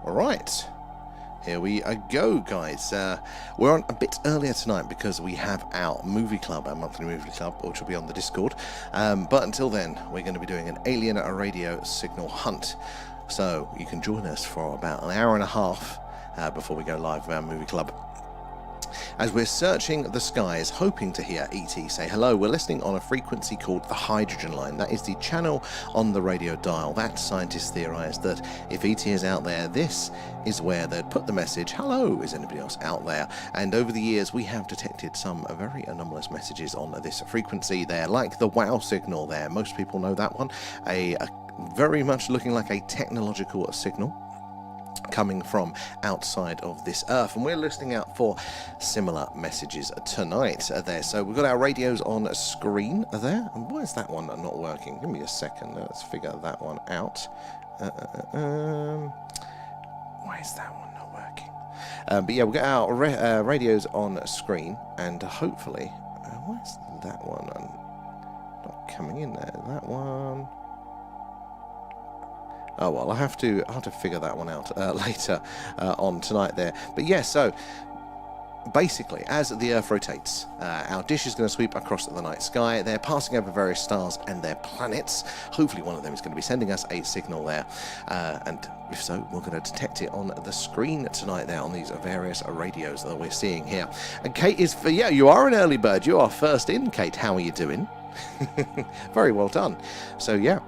Right, here we go, guys. We're on a bit earlier tonight because we have our movie club, our monthly movie club, which will be on the Discord. But until then, we're going to be doing an alien radio signal hunt. So you can join us for about an hour and a half before we go live with our movie club. As we're searching the skies, hoping to hear ET say hello, we're listening on a frequency called the hydrogen line. That is the channel on the radio dial. That scientists theorise that if ET is out there, this is where they'd put the message, hello, is anybody else out there? And over the years, we have detected some very anomalous messages on this frequency there, like the wow signal there. Most people know that one. A very much looking like a technological signal coming from outside of this earth, and we're listening out for similar messages tonight there. So we've got our radios on screen there, and why is that one not working? Give me a second, let's figure that one out. Why is that one not working? But yeah, we've got our radios on screen, and hopefully why is that one not coming in there? That one. Oh well, I'll have to figure that one out later on tonight there. But yeah, so basically, as the Earth rotates, our dish is going to sweep across the night sky. They're passing over various stars and their planets. Hopefully one of them is going to be sending us a signal there. And if so, we're going to detect it on the screen tonight there on these various radios that we're seeing here. And Kate is, yeah, you are an early bird. You are first in, Kate. How are you doing? Very well done. So yeah.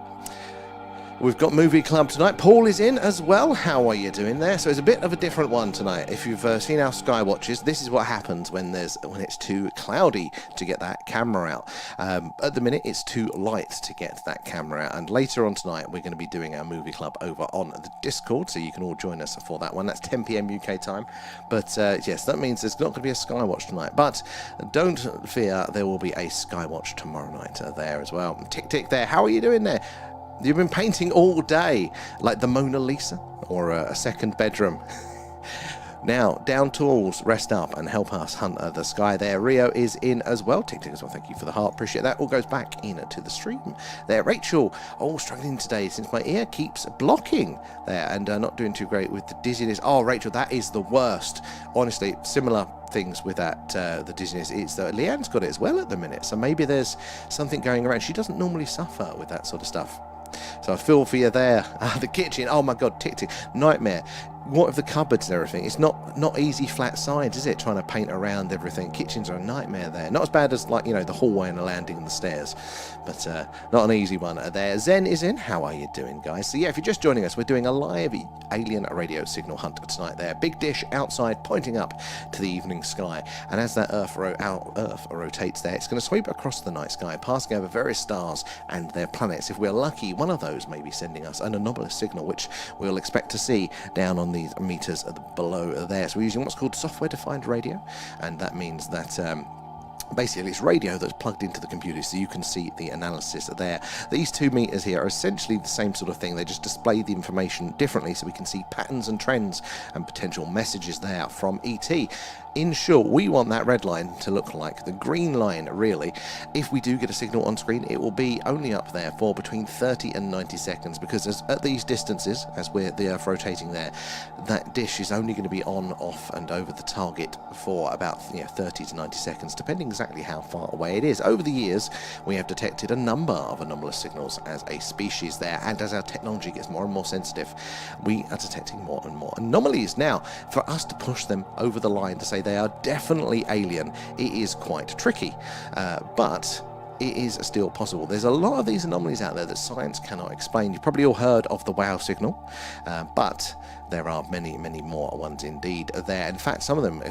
We've got Movie Club tonight. Paul is in as well. How are you doing there? So it's a bit of a different one tonight. If you've seen our skywatches, this is what happens when it's too cloudy to get that camera out. At the minute, it's too light to get that camera out. And later on tonight, we're going to be doing our Movie Club over on the Discord, so you can all join us for that one. That's 10 PM UK time. But yes, that means there's not going to be a skywatch tonight. But don't fear, there will be a skywatch tomorrow night there as well. Tick tick there. How are you doing there? You've been painting all day, like the Mona Lisa or a second bedroom. Now, down tools, rest up and help us hunt the sky there. Rio is in as well. Tick tick as well. Thank you for the heart. Appreciate that. All goes back into the stream there. Rachel, struggling today since my ear keeps blocking there and not doing too great with the dizziness. Oh, Rachel, that is the worst. Honestly, similar things with that, the dizziness. It's that Leanne's got it as well at the minute. So maybe there's something going around. She doesn't normally suffer with that sort of stuff. So I feel for you there. The kitchen, oh my god, tick tick, nightmare. What of the cupboards and everything? It's not easy flat sides, is it? Trying to paint around everything. Kitchens are a nightmare there. Not as bad as, like, you know, the hallway and the landing and the stairs, but not an easy one there. Zen is in. How are you doing, guys? So yeah, if you're just joining us, we're doing a live alien radio signal hunt tonight there. Big dish outside pointing up to the evening sky, and as that Earth rotates there, it's going to sweep across the night sky, passing over various stars and their planets. If we're lucky, one of those may be sending us an anomalous signal, which we'll expect to see down on these meters below there. So we're using what's called software-defined radio, and that means that basically it's radio that's plugged into the computer, so you can see the analysis there. These 2 meters here are essentially the same sort of thing. They just display the information differently, so we can see patterns and trends and potential messages there from ET. In short, we want that red line to look like the green line, really. If we do get a signal on screen, it will be only up there for between 30 and 90 seconds, because at these distances, as we're the Earth rotating there, that dish is only going to be on, off, and over the target for about 30 to 90 seconds, depending exactly how far away it is. Over the years, we have detected a number of anomalous signals as a species there, and as our technology gets more and more sensitive, we are detecting more and more anomalies. Now, for us to push them over the line to say they are definitely alien, it is quite tricky, but it is still possible. There's a lot of these anomalies out there that science cannot explain. You've probably all heard of the wow signal, but there are many, many more ones indeed there. In fact, some of them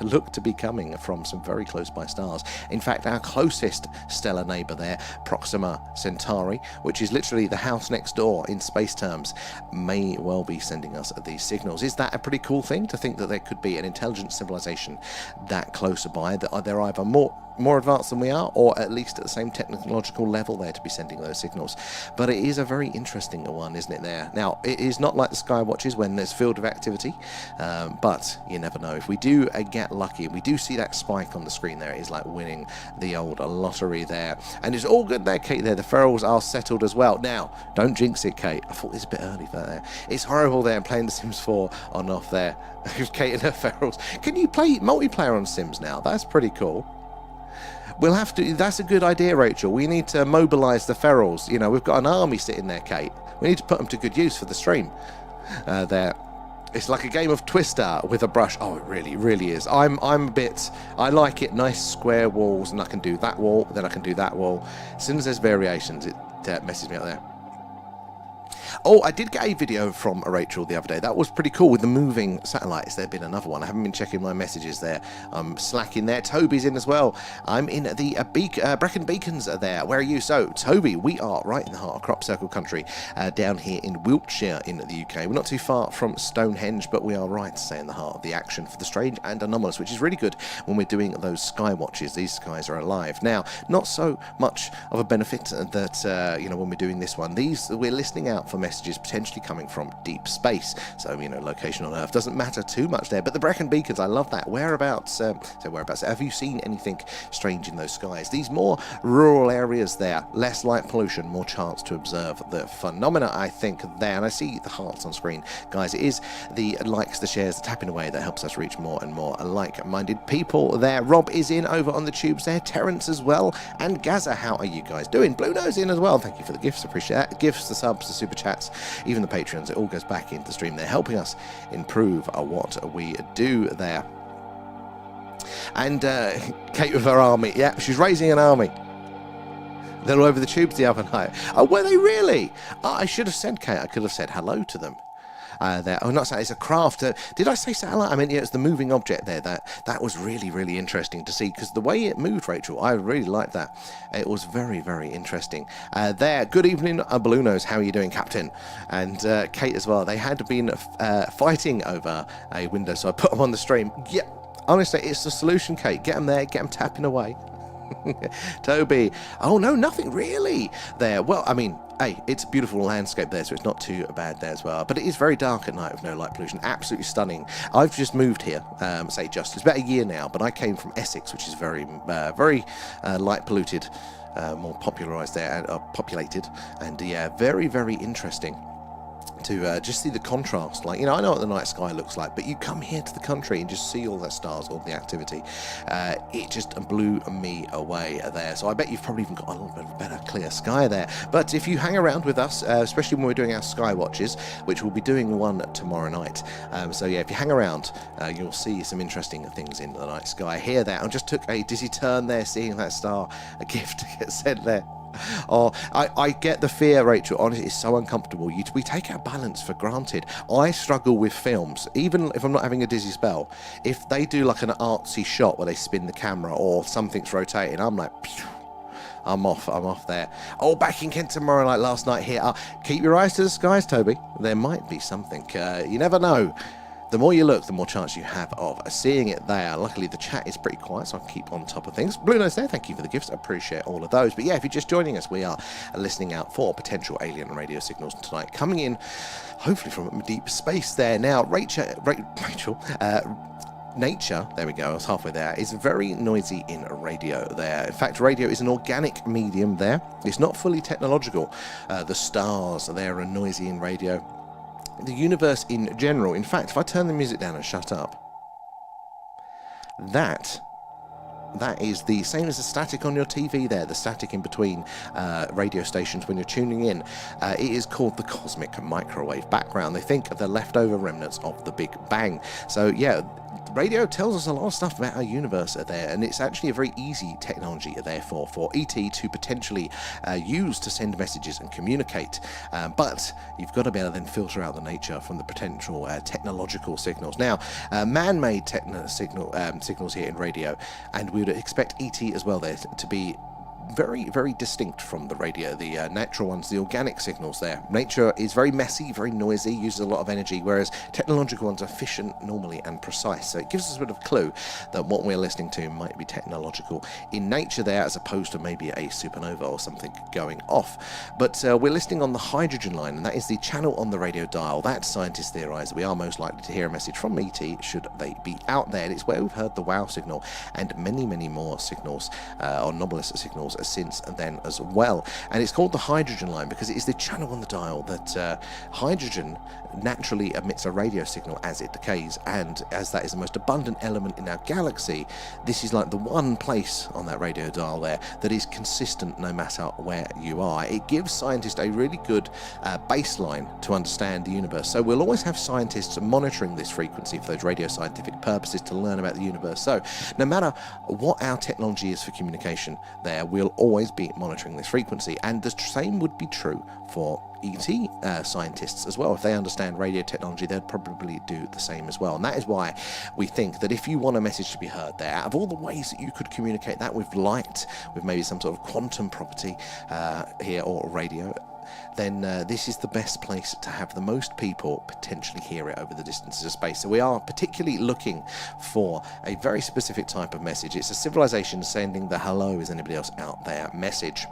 look to be coming from some very close by stars. In fact, our closest stellar neighbor there, Proxima Centauri, which is literally the house next door in space terms, may well be sending us these signals. Is that a pretty cool thing to think that there could be an intelligent civilization that close by, that they're either more more advanced than we are, or at least at the same technological level there to be sending those signals. But it is a very interesting one, isn't it there? Now, it is not like the skywatches when there's field of activity, but you never know. If we do get lucky, we do see that spike on the screen there. It is like winning the old lottery there. And it's all good there, Kate, there. The ferals are settled as well. Now, don't jinx it, Kate. I thought it was a bit early for that there. It's horrible there, playing The Sims 4 on off there. With Kate and her ferals. Can you play multiplayer on Sims now? That's pretty cool. We'll have to. That's a good idea, Rachel. We need to mobilise the ferals. You know, we've got an army sitting there, Kate. We need to put them to good use for the stream. There. It's like a game of Twister with a brush. Oh, it really, really is. I'm a bit. I like it. Nice square walls, and I can do that wall. Then I can do that wall. As soon as there's variations, it messes me up there. Oh, I did get a video from Rachel the other day. That was pretty cool with the moving satellites. There'd been another one. I haven't been checking my messages there. I'm slacking there. Toby's in as well. I'm in the Brecon Beacons there. Where are you? So, Toby, we are right in the heart of Crop Circle country, down here in Wiltshire in the UK. We're not too far from Stonehenge, but we are right to say in the heart of the action for the strange and anomalous, which is really good when we're doing those sky watches. These skies are alive. Now, not so much of a benefit that, you know, when we're doing this one. We're listening out for messages potentially coming from deep space, so you know, location on Earth doesn't matter too much there. But the Brecon Beacons, I love that. Whereabouts? Whereabouts? Have you seen anything strange in those skies? These more rural areas there, less light pollution, more chance to observe the phenomena. I think there, and I see the hearts on screen, guys. It is the likes, the shares, the tapping away that helps us reach more and more like-minded people there. Rob is in over on the tubes there. Terrence as well, and Gaza. How are you guys doing? Blue Nose in as well. Thank you for the gifts. Appreciate that. Gifts, the subs, the super chats. Even the Patreons, it all goes back into the stream. They're helping us improve what we do there. And Kate with her army. Yeah, she's raising an army. They're all over the tubes the other night. Oh, were they really? Oh, I should have said, Kate, I could have said hello to them. There. Oh, not satellite, it's a craft. Did I say satellite? I mean, yeah, it's the moving object there. That was really, really interesting to see, because the way it moved, Rachel, I really liked that. It was very, very interesting. There. Good evening, Blue Nose. How are you doing, Captain? And Kate as well. They had been fighting over a window, so I put them on the stream. Yeah, honestly, it's the solution, Kate. Get them there, get them tapping away. Toby. Oh, no, nothing really there. Well, I mean, hey, it's a beautiful landscape there, so it's not too bad there as well. But it is very dark at night with no light pollution. Absolutely stunning. I've just moved here, it's about a year now, but I came from Essex, which is very, very light polluted, more popularised there, and populated, and yeah, very, very interesting to just see the contrast. Like, you know, I know what the night sky looks like, but you come here to the country and just see all the stars, all the activity. It just blew me away there. So I bet you've probably even got a little bit of a better clear sky there. But if you hang around with us, especially when we're doing our sky watches, which we'll be doing one tomorrow night. So yeah, if you hang around, you'll see some interesting things in the night sky. Hear that? I just took a dizzy turn there, seeing that star, a gift get sent there. Oh, I get the fear, Rachel. Honestly, it's so uncomfortable. We take our balance for granted. I struggle with films, even if I'm not having a dizzy spell. If they do like an artsy shot where they spin the camera or something's rotating, I'm like, phew, I'm off there. Oh, back in Kent tomorrow night, last night here. Keep your eyes to the skies, Toby. There might be something. You never know. The more you look, the more chance you have of seeing it there. Luckily, the chat is pretty quiet, so I can keep on top of things. Blue Nose there, thank you for the gifts. I appreciate all of those. But yeah, if you're just joining us, we are listening out for potential alien radio signals tonight, coming in, hopefully from deep space there. Now, Rachel, nature, there we go, I was halfway there, is very noisy in radio there. In fact, radio is an organic medium there. It's not fully technological. The stars there are noisy in radio. The universe in general. In fact, if I turn the music down and shut up, that is the same as the static on your TV there, the static in between radio stations when you're tuning in. It is called the cosmic microwave background. They think of the leftover remnants of the Big Bang. So yeah, radio tells us a lot of stuff about our universe there, and it's actually a very easy technology, therefore, for ET to potentially use to send messages and communicate. But you've got to be able to then filter out the nature from the potential technological signals. Now, man-made signals here in radio, and we would expect ET as well there to be very, very distinct from the radio, the natural ones, the organic signals there. Nature is very messy, very noisy, uses a lot of energy, whereas technological ones are efficient normally and precise. So it gives us a bit of a clue that what we're listening to might be technological in nature there, as opposed to maybe a supernova or something going off. But we're listening on the hydrogen line, and that is the channel on the radio dial that scientists theorize we are most likely to hear a message from ET should they be out there. And it's where we've heard the WOW signal and many, many more signals, or anomalous signals since then as well. And it's called the hydrogen line because it is the channel on the dial that hydrogen naturally emits a radio signal as it decays, and as that is the most abundant element in our galaxy, this is like the one place on that radio dial there that is consistent no matter where you are. It gives scientists a really good baseline to understand the universe. So we'll always have scientists monitoring this frequency for those radio scientific purposes to learn about the universe. So no matter what our technology is for communication there, we'll always be monitoring this frequency, and the same would be true for ET scientists as well. If they understand radio technology, they'd probably do the same as well. And that is why we think that if you want a message to be heard there, out of all the ways that you could communicate that with light, with maybe some sort of quantum property here, or radio, then this is the best place to have the most people potentially hear it over the distances of space. So we are particularly looking for a very specific type of message. It's a civilization sending the hello, is anybody else out there message,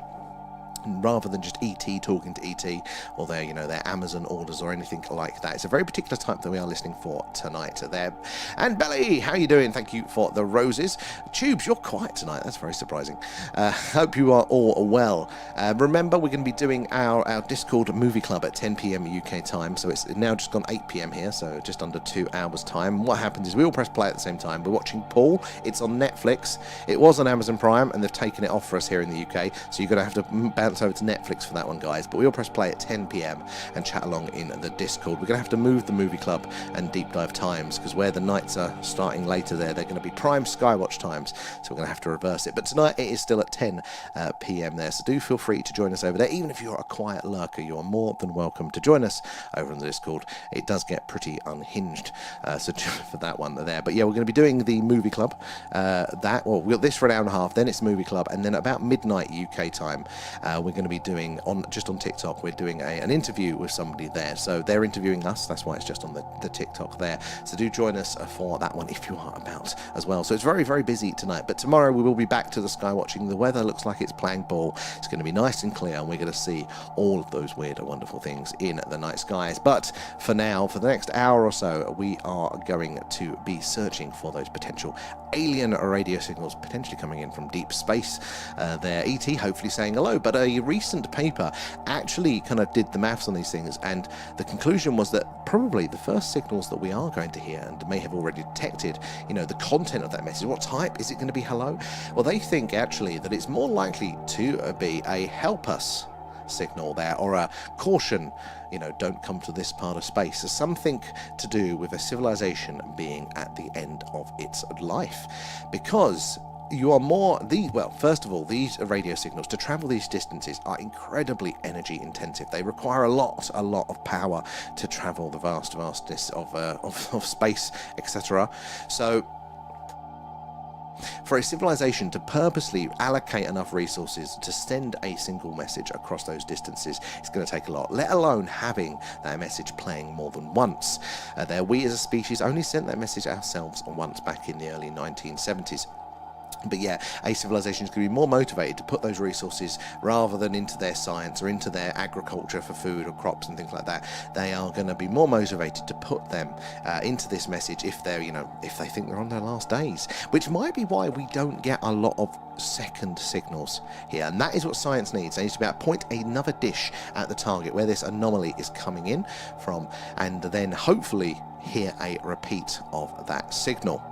rather than just ET talking to ET or their, you know, their Amazon orders or anything like that. It's a very particular type that we are listening for tonight there. And Belly, how are you doing? Thank you for the roses. Tubes, you're quiet tonight. That's very surprising. Hope you are all well. Remember, we're going to be doing our Discord movie club at 10 p.m. UK time. So it's now just gone 8 p.m. here, so just under 2 hours time. What happens is we all press play at the same time. We're watching Paul. It's on Netflix. It was on Amazon Prime, and they've taken it off for us here in the UK. So you're going to have to bounce over to Netflix for that one, guys. But we all press play at 10 p.m. and chat along in the Discord. We're going to have to move the movie club and deep dive times, because where the nights are starting later there, they're going to be prime Skywatch times, so we're going to have to reverse it. But tonight it is still at 10 p.m. there, so do feel free to join us over there. Even if you're a quiet lurker, you are more than welcome to join us over on the Discord. It does get pretty unhinged, so for that one there. But yeah, we're going to be doing the movie club. We've got this for an hour and a half, then it's movie club, and then about midnight UK time, we're going to be doing on TikTok, we're doing an interview with somebody there. So they're interviewing us, that's why it's just on the TikTok there. So do join us for that one if you are about as well. So it's very, very busy tonight, but tomorrow we will be back to the sky watching. The weather looks like it's playing ball. It's going to be nice and clear, and we're going to see all of those weird and wonderful things in the night skies. But for now, for the next hour or so, we are going to be searching for those potential alien radio signals potentially coming in from deep space. There, ET hopefully saying hello. But a recent paper actually kind of did the maths on these things, and the conclusion was that probably the first signals that we are going to hear and may have already detected, you know, the content of that message. What type? Is it going to be hello? Well, they think actually that it's more likely to be a help us signal there, or a caution, you know, don't come to this part of space. There's something to do with a civilization being at the end of its life, because you are first of all, these radio signals, to travel these distances, are incredibly energy intensive. They require a lot of power to travel the vastness of space, etc. So for a civilization to purposely allocate enough resources to send a single message across those distances, it's going to take a lot, let alone having that message playing more than once. We as a species only sent that message ourselves once back in the early 1970s. But yeah, a civilization is going to be more motivated to put those resources rather than into their science or into their agriculture for food or crops and things like that. They are going to be more motivated to put them into this message if they're, you know, if they think they're on their last days, which might be why we don't get a lot of second signals here. And that is what science needs. They need to be able to point another dish at the target where this anomaly is coming in from, and then hopefully hear a repeat of that signal.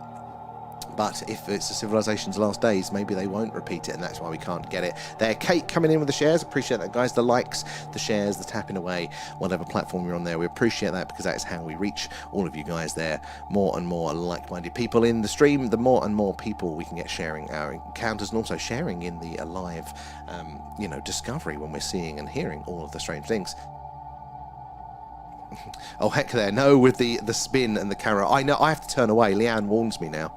But if it's a civilization's last days, maybe they won't repeat it, and that's why we can't get it. There, Kate coming in with the shares. Appreciate that, guys. The likes, the shares, the tapping away, whatever platform you're on there. We appreciate that, because that is how we reach all of you guys there. More and more like-minded people in the stream, the more and more people we can get sharing our encounters, and also sharing in the live, discovery when we're seeing and hearing all of the strange things. Oh, heck there. No, with the spin and the camera. I know I have to turn away. Leanne warns me now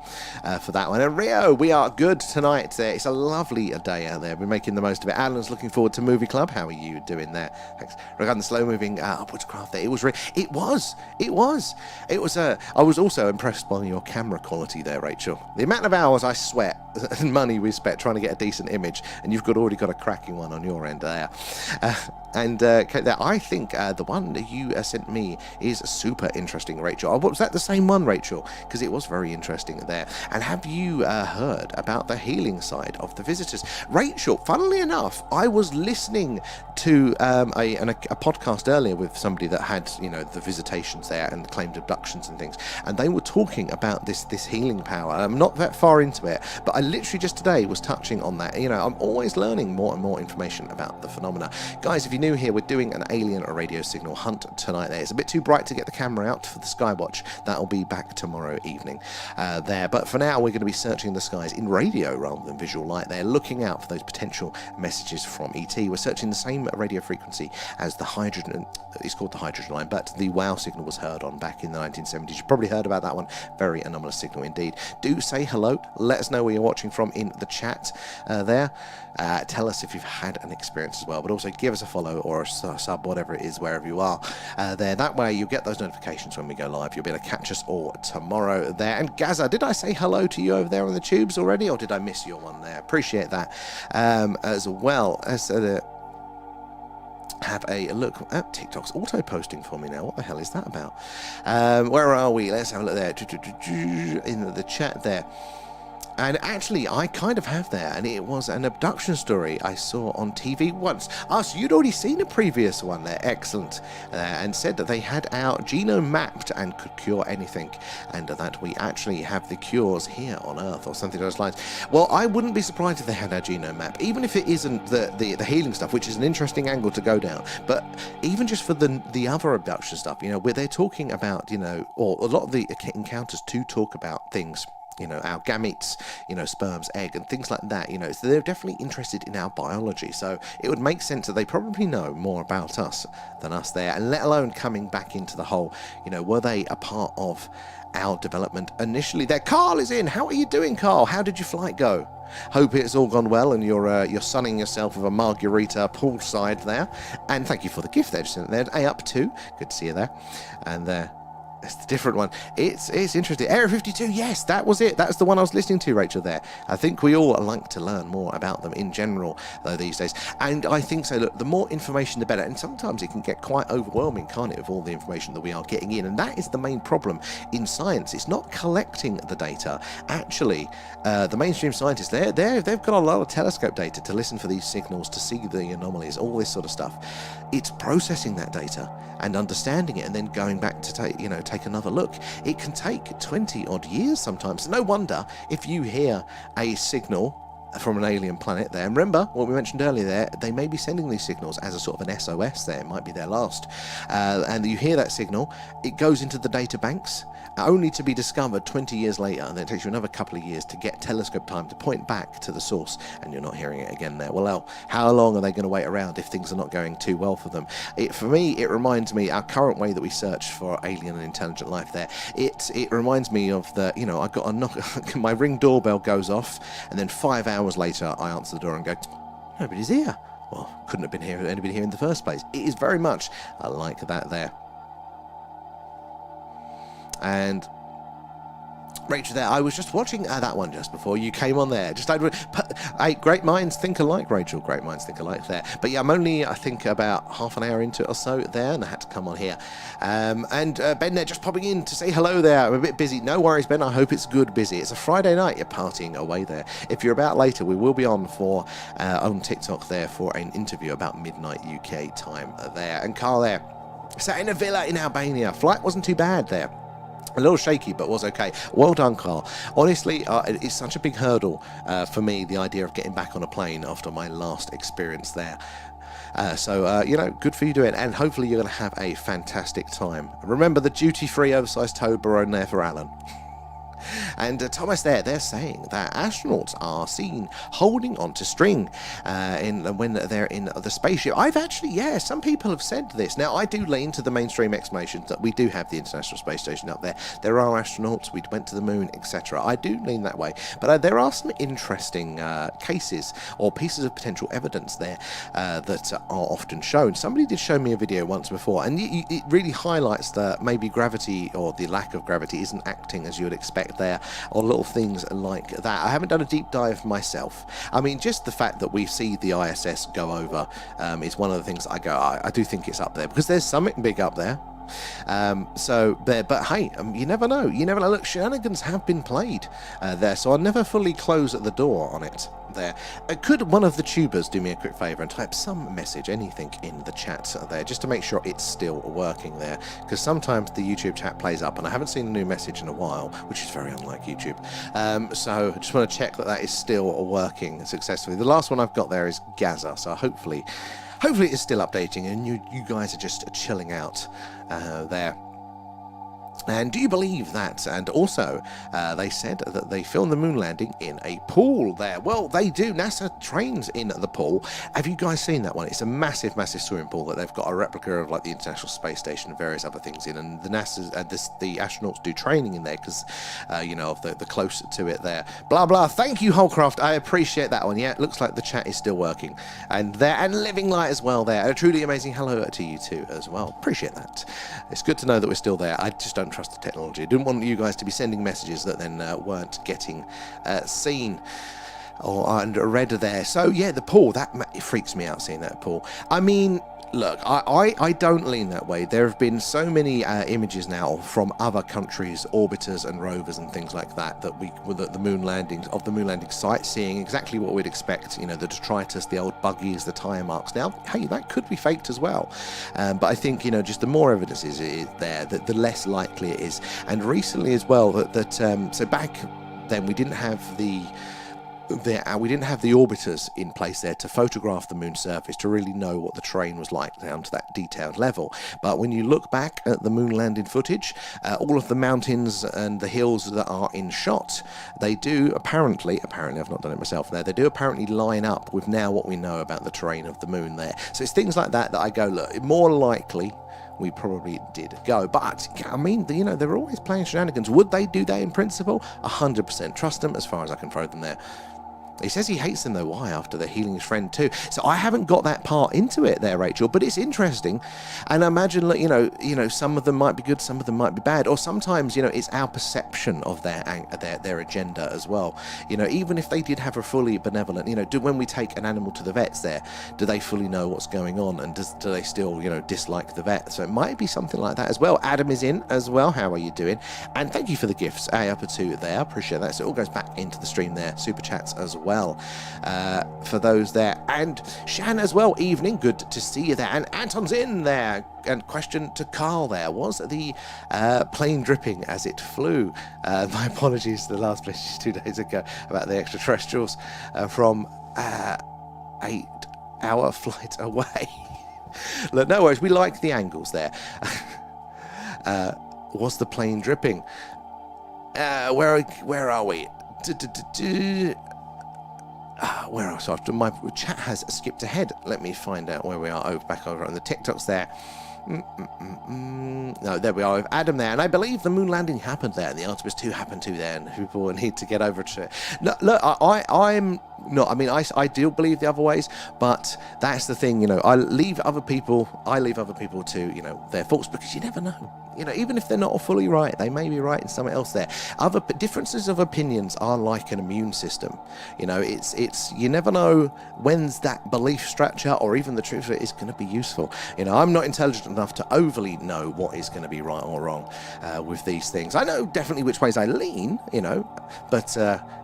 for that one. And Rio, we are good tonight there. It's a lovely day out there. We're making the most of it. Alan's looking forward to Movie Club. How are you doing there? Thanks. Regarding the slow-moving upwards craft there, it was. I was also impressed by your camera quality there, Rachel. The amount of hours I sweat and money we spent trying to get a decent image, and you've already got a cracking one on your end there. I think the one that you sent me is super interesting, Rachel. Was that the same one, Rachel? Because it was very interesting there. And have you heard about the healing side of the visitors? Rachel, funnily enough, I was listening to a podcast earlier with somebody that had, the visitations there and claimed abductions and things, and they were talking about this healing power. I'm not that far into it, but I literally just today was touching on that. I'm always learning more and more information about the phenomena. Guys, if you're new here, we're doing an alien radio signal hunt tonight there. It's a bit too bright to get the camera out for the skywatch. That'll be back tomorrow evening there. But for now, we're going to be searching the skies in radio rather than visual light there, looking out for those potential messages from ET. We're searching the same radio frequency as the hydrogen, it's called the hydrogen line, but the WOW signal was heard on back in the 1970s. You've probably heard about that one. Very anomalous signal indeed. Do say hello. Let us know where you're watching from in the chat there. Tell us if you've had an experience as well, but also give us a follow or a sub, whatever it is, wherever you are there. That way you'll get those notifications when we go live. You'll be able to catch us all tomorrow there. And Gaza, did I say hello to you over there on the tubes already, or did I miss your one there? Appreciate that as well as have a look at TikTok's auto posting for me now. What the hell is that about? Where are we? Let's have a look there in the chat there. And actually, I kind of have there, and it was an abduction story I saw on TV once. So you'd already seen a previous one there, excellent, and said that they had our genome mapped and could cure anything, and that we actually have the cures here on Earth, or something along those lines. Well, I wouldn't be surprised if they had our genome map, even if it isn't the healing stuff, which is an interesting angle to go down, but even just for the other abduction stuff, where they're talking about, or a lot of the encounters to talk about things, our gametes, sperms, egg, and things like that, so they're definitely interested in our biology. So it would make sense that they probably know more about us than us there, and let alone coming back into the whole, were they a part of our development initially there? Carl is in. How are you doing, Carl? How did your flight go? Hope it's all gone well and you're sunning yourself with a margarita poolside there. And thank you for the gift there, just there. Up to. Good to see you there. And it's the different one. It's interesting. Area 52, yes, that was it. That's the one I was listening to, Rachel, there. I think we all like to learn more about them in general, though, these days. And I think so. Look, the more information, the better. And sometimes it can get quite overwhelming, can't it, with all the information that we are getting in. And that is the main problem in science. It's not collecting the data. Actually, the mainstream scientists, they've got a lot of telescope data to listen for these signals, to see the anomalies, all this sort of stuff. It's processing that data and understanding it, and then going back to take another look. It can take 20 odd years sometimes. No wonder if you hear a signal from an alien planet there, and remember what we mentioned earlier there, they may be sending these signals as a sort of an SOS there. It might be their last, and you hear that signal, it goes into the data banks only to be discovered 20 years later, and then it takes you another couple of years to get telescope time to point back to the source, and you're not hearing it again there. Well, how long are they going to wait around if things are not going too well for them? For me, it reminds me, our current way that we search for alien and intelligent life there, it reminds me of the, I got a knock, my Ring doorbell goes off, and then 5 hours later I answer the door and go, nobody's here. Well, couldn't have been here, anybody here in the first place. It is very much like that there. And Rachel there, I was just watching that one just before you came on there. Great minds think alike, Rachel. Great minds think alike there. But yeah, I'm only, I think, about half an hour into it or so there, and I had to come on here. And Ben there just popping in to say hello there. I'm a bit busy. No worries, Ben. I hope it's good busy. It's a Friday night. You're partying away there. If you're about later, we will be on on TikTok there for an interview about midnight UK time there. And Carl there, sat in a villa in Albania. Flight wasn't too bad there. A little shaky, but was okay. Well done, Carl. Honestly, it's such a big hurdle for me, the idea of getting back on a plane after my last experience there. So, good for you doing it, and hopefully you're going to have a fantastic time. Remember the duty-free oversized Toblerone there for Alan. And Thomas, they're saying that astronauts are seen holding onto string when they're in the spaceship. I've actually, some people have said this. Now, I do lean to the mainstream explanations that we do have the International Space Station up there. There are astronauts, we went to the moon, etc. I do lean that way. But there are some interesting cases or pieces of potential evidence there that are often shown. Somebody did show me a video once before, and it really highlights that maybe gravity or the lack of gravity isn't acting as you would expect there, or little things like that. I haven't done a deep dive myself. I mean, just the fact that we see the ISS go over is one of the things I do think it's up there, because there's something big up there. But hey, you never know. Look, shenanigans have been played there, so I'll never fully close the door on it there. Could one of the tubers do me a quick favour and type some message, anything, in the chat there, just to make sure it's still working there, because sometimes the YouTube chat plays up and I haven't seen a new message in a while, which is very unlike YouTube. So I just want to check that is still working successfully. The last one I've got there is Gaza, so hopefully it's still updating and you guys are just chilling out there. And do you believe that? And also, they said that they filmed the moon landing in a pool there. Well, they do. NASA trains in the pool. Have you guys seen that one? It's a massive, massive swimming pool that they've got a replica of, like the International Space Station and various other things in. And the astronauts do training in there because, of the closer to it there. Blah, blah. Thank you, Holcroft. I appreciate that one. Yeah, it looks like the chat is still working. And Living Light as well there. A truly amazing hello to you too as well. Appreciate that. It's good to know that we're still there. I just don't trust the technology. I didn't want you guys to be sending messages that then weren't getting seen and read there. So yeah, the pool, it freaks me out seeing that pool. I mean, look, I don't lean that way. There have been so many images now from other countries, orbiters and rovers and things like that, the moon landing site, seeing exactly what we'd expect. The detritus, the old buggies, the tire marks. Now, hey, that could be faked as well. But I think just the more evidence is there, the less likely it is. And recently as well, so back then we didn't have the orbiters in place there to photograph the moon surface to really know what the terrain was like down to that detailed level. But when you look back at the moon landing footage, all of the mountains and the hills that are in shot, they do apparently I've not done it myself there, they do apparently line up with now what we know about the terrain of the moon there. So it's things like that I go, look, more likely we probably did go. But I mean, they're always playing shenanigans. Would they do that in principle? 100%. Trust them as far as I can throw them there. He says he hates them though. Why? After they're healing his friend too. So I haven't got that part into it there, Rachel, but it's interesting. And I imagine that, some of them might be good, some of them might be bad. Or sometimes, it's our perception of their agenda as well. Even if they did have a fully benevolent, when we take an animal to the vets there, do they fully know what's going on? And do they still, dislike the vet? So it might be something like that as well. Adam is in as well. How are you doing? And thank you for the gifts. Up to there. Appreciate that. So it all goes back into the stream there. Super chats as well. For those there, and Shan as well, evening, good to see you there, and Anton's in there. And question to Carl there, was the plane dripping as it flew? My apologies to the last message 2 days ago about the extraterrestrials from 8-hour flight away. Look, no worries, we like the angles there. Was the plane dripping? Where are we? Where else? After my chat has skipped ahead. Let me find out where we are. Back over on the TikToks there. No, there we are with Adam there, and I believe the moon landing happened there, and the Artemis 2 happened too there, and people need to get over to it. No, look, I'm not. I mean, I do believe the other ways, but that's the thing. I leave other people to their thoughts, because you never know. Even if they're not fully right, they may be right in something else there. Other differences of opinions are like an immune system. It's you never know when's that belief structure or even the truth of it is going to be useful. I'm not intelligent enough to overly know what is going to be right or wrong with these things. I know definitely which ways I lean, but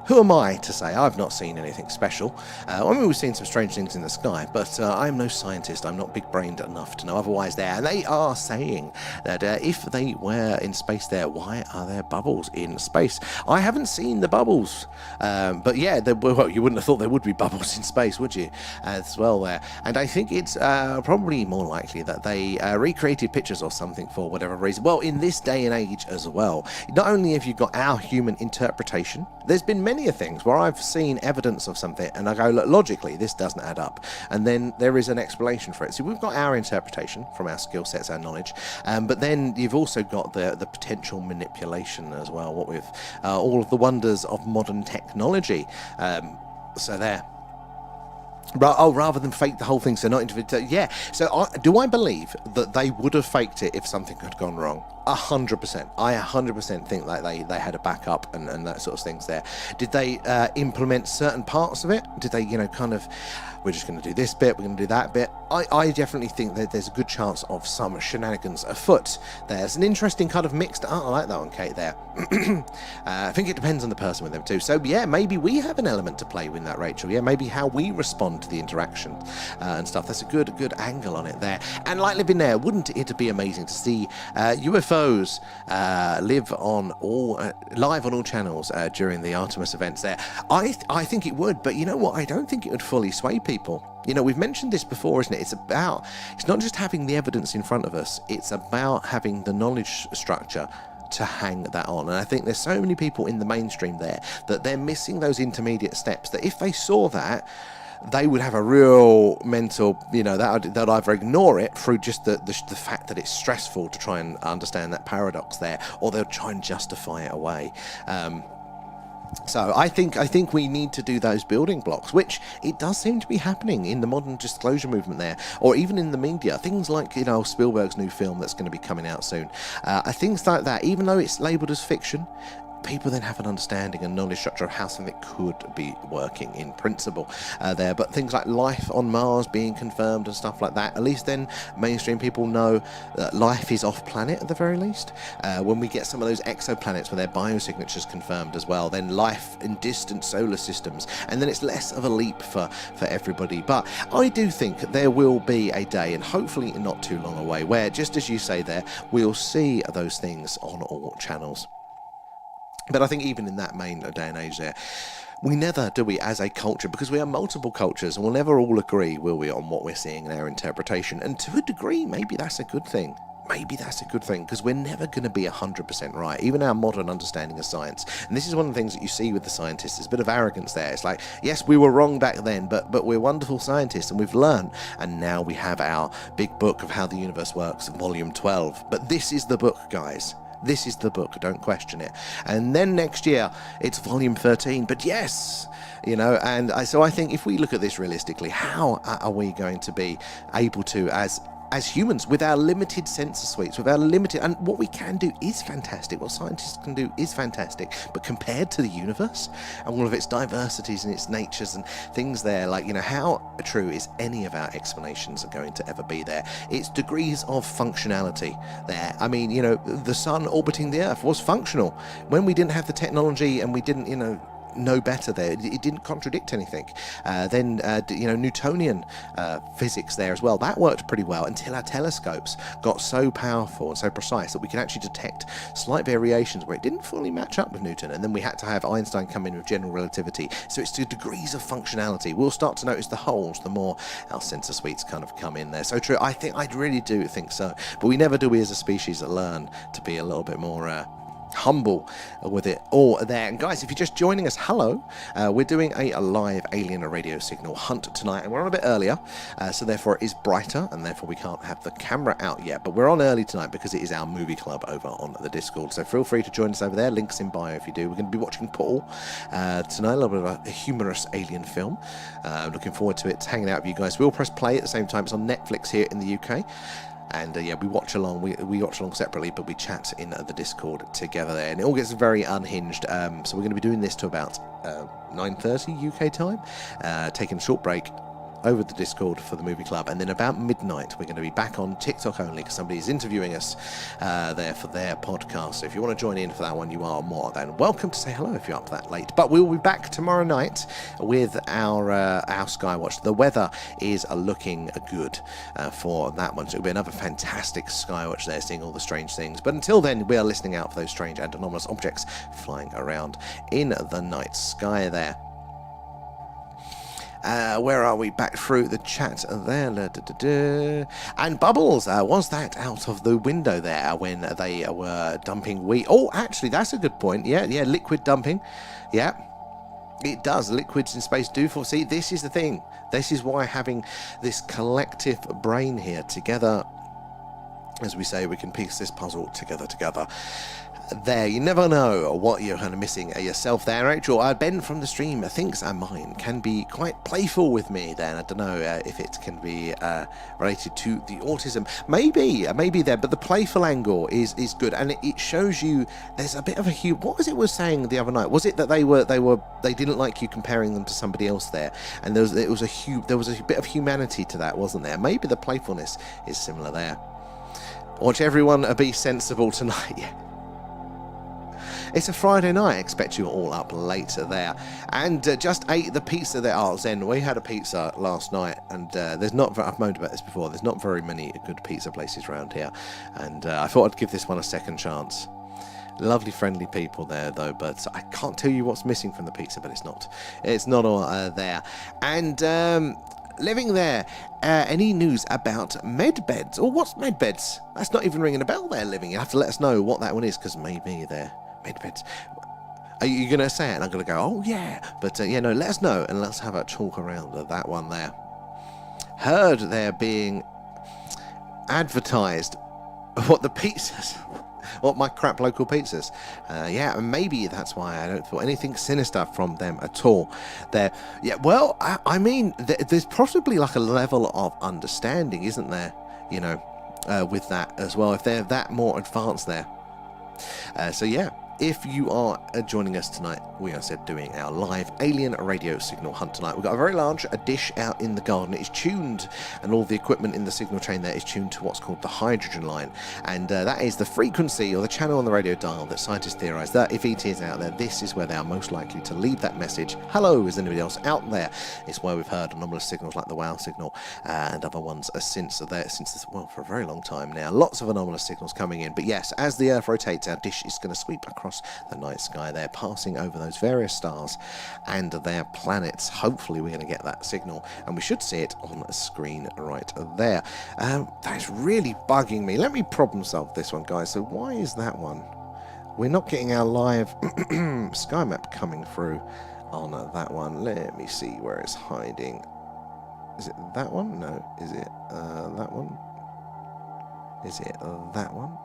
who am I to say? I've not seen anything something special. I mean, we've seen some strange things in the sky, but I'm no scientist. I'm not big-brained enough to know otherwise there. And they are saying that if they were in space there, why are there bubbles in space? I haven't seen the bubbles, but yeah, well, you wouldn't have thought there would be bubbles in space, would you? As well there. And I think it's probably more likely that they recreated pictures or something for whatever reason. Well, in this day and age as well, not only have you got our human interpretation, there's been many things where I've seen evidence of something and I go, look, logically this doesn't add up, and then there is an explanation for it. So we've got our interpretation from our skill sets, our knowledge, but then you've also got the potential manipulation as well, what with all of the wonders of modern technology. So there. Oh, rather than fake the whole thing, so not into yeah. So do I believe that they would have faked it if something had gone wrong? 100%. I 100% think that they had a backup and that sort of things there. Did they implement certain parts of it? Did they, kind of, we're just going to do this bit, we're going to do that bit? I definitely think that there's a good chance of some shenanigans afoot. There's an interesting kind of mixed, I like that one, Kate, there. I think it depends on the person with them too. So yeah, maybe we have an element to play with that, Rachel. Yeah, maybe how we respond to the interaction and stuff. That's a good angle on it there. And like living there, wouldn't it be amazing to see UFOs live on live on all channels during the Artemis events there? I think it would, but you know what? I don't think it would fully sway people. We've mentioned this before, isn't it? It's not just having the evidence in front of us, it's about having the knowledge structure to hang that on. And I think there's so many people in the mainstream there that they're missing those intermediate steps, that if they saw that, they would have a real mental, they'd either ignore it through just the fact that it's stressful to try and understand that paradox there, or they'll try and justify it away. So I think we need to do those building blocks, which it does seem to be happening in the modern disclosure movement there, or even in the media. Things like, Spielberg's new film that's going to be coming out soon. Things like that, even though it's labelled as fiction, people then have an understanding and knowledge structure of how something could be working in principle there. But things like life on Mars being confirmed and stuff like that, at least then mainstream people know that life is off planet at the very least. When we get some of those exoplanets with their biosignatures confirmed as well, then life in distant solar systems, and then it's less of a leap for everybody. But I do think there will be a day, and hopefully not too long away, where, just as you say there, we'll see those things on all channels. But I think even in that main day and age there, we never, do we, as a culture, because we are multiple cultures, and we'll never all agree, will we, on what we're seeing in our interpretation. And to a degree, maybe that's a good thing. Maybe that's a good thing, because we're never going to be 100% right, even our modern understanding of science. And this is one of the things that you see with the scientists. There's a bit of arrogance there. It's like, yes, we were wrong back then, but we're wonderful scientists, and we've learned. And now we have our big book of how the universe works, volume 12. But this is the book, guys. This is the book, don't question it. And then next year, it's volume 13. But yes, and so I think if we look at this realistically, how are we going to be able to, as humans, with our limited sensor suites, with our limited, and what we can do is fantastic, what scientists can do is fantastic, but compared to the universe and all of its diversities and its natures and things there, like, how true is any of our explanations are going to ever be there? It's degrees of functionality there. I mean, the sun orbiting the Earth was functional when we didn't have the technology and we didn't, know better there. It didn't contradict anything. Then Newtonian physics there as well, that worked pretty well until our telescopes got so powerful and so precise that we could actually detect slight variations where it didn't fully match up with Newton, and then we had to have Einstein come in with general relativity. So it's to degrees of functionality. We'll start to notice the holes the more our sensor suites kind of come in there. So true. I really do think so, but we never do, we as a species, that learn to be a little bit more humble with it all there. And guys, if you're just joining us, hello. We're doing a live alien radio signal hunt tonight, and we're on a bit earlier, so therefore it is brighter, and therefore we can't have the camera out yet, but we're on early tonight because it is our movie club over on the Discord. So feel free to join us over there, links in bio if you do. We're going to be watching Paul tonight, a little bit of a humorous alien film. Looking forward to it, hanging out with you guys. We'll press play at the same time. It's on Netflix here in the UK. And we watch along. We watch along separately, but we chat in the Discord together there, and it all gets very unhinged. So we're going to be doing this to about 9:30 UK time, taking a short break. over the Discord for the movie club, and then about midnight we're going to be back on TikTok only because somebody's interviewing us there for their podcast. So if you want to join in for that one, you are more than welcome to say hello if you're up that late. But we'll be back tomorrow night with our Skywatch. The weather is looking good for that one, so it'll be another fantastic Skywatch there, seeing all the strange things. But until then, we are listening out for those strange and anomalous objects flying around in the night sky there. Where are we? Back through the chat there. And Bubbles, was that out of the window there when they were dumping wheat? Oh, actually, that's a good point. Yeah, liquid dumping. Yeah, it does. Liquids in space do for. See, this is the thing. This is why having this collective brain here together, as we say, we can piece this puzzle together. There, you never know what you're kind of missing yourself there, Rachel. Ben from the stream thinks mine can be quite playful with me then. I don't know if it can be related to the autism. Maybe there, but the playful angle is good, and it shows you there's a bit of a what was it was saying the other night? Was it that they didn't like you comparing them to somebody else there, and there was a bit of humanity to that, wasn't there? Maybe the playfulness is similar there. Watch everyone be sensible tonight. Yeah. It's a Friday night. I expect you all up later there. And just ate the pizza there. Oh, Zen, we had a pizza last night, and I've moaned about this before, there's not very many good pizza places around here. And I thought I'd give this one a second chance. Lovely, friendly people there, though, but I can't tell you what's missing from the pizza, but it's not all there. And living there, any news about med beds? Or what's med beds? That's not even ringing a bell there, living. You have to let us know what that one is, because maybe they're med beds. Are you going to say it? And I'm going to go, oh yeah. But no, let us know, and let's have a talk around that one there. Heard there being advertised what the pizzas, what my crap local pizzas. Yeah, maybe that's why I don't feel anything sinister from them at all. There, yeah. Well, I mean, there's possibly like a level of understanding, isn't there? You know, with that as well, if they're that more advanced there. So yeah. If you are joining us tonight, we are doing our live alien radio signal hunt tonight. We've got a very large dish out in the garden. It is tuned, and all the equipment in the signal chain there is tuned to what's called the hydrogen line. And that is the frequency or the channel on the radio dial that scientists theorize that if ET is out there, this is where they are most likely to leave that message. Hello, is anybody else out there? It's where we've heard anomalous signals like the WOW signal and other ones since for a very long time now. Lots of anomalous signals coming in. But yes, as the Earth rotates, our dish is going to sweep across the night sky there, passing over those various stars and their planets. Hopefully we're going to get that signal, and we should see it on a screen right there. That's really bugging me. Let me problem solve this one, guys. So why is that one? We're not getting our live sky map coming through on that one. Let me see where it's hiding. Is it that one? No. Is it that one? Is it that one?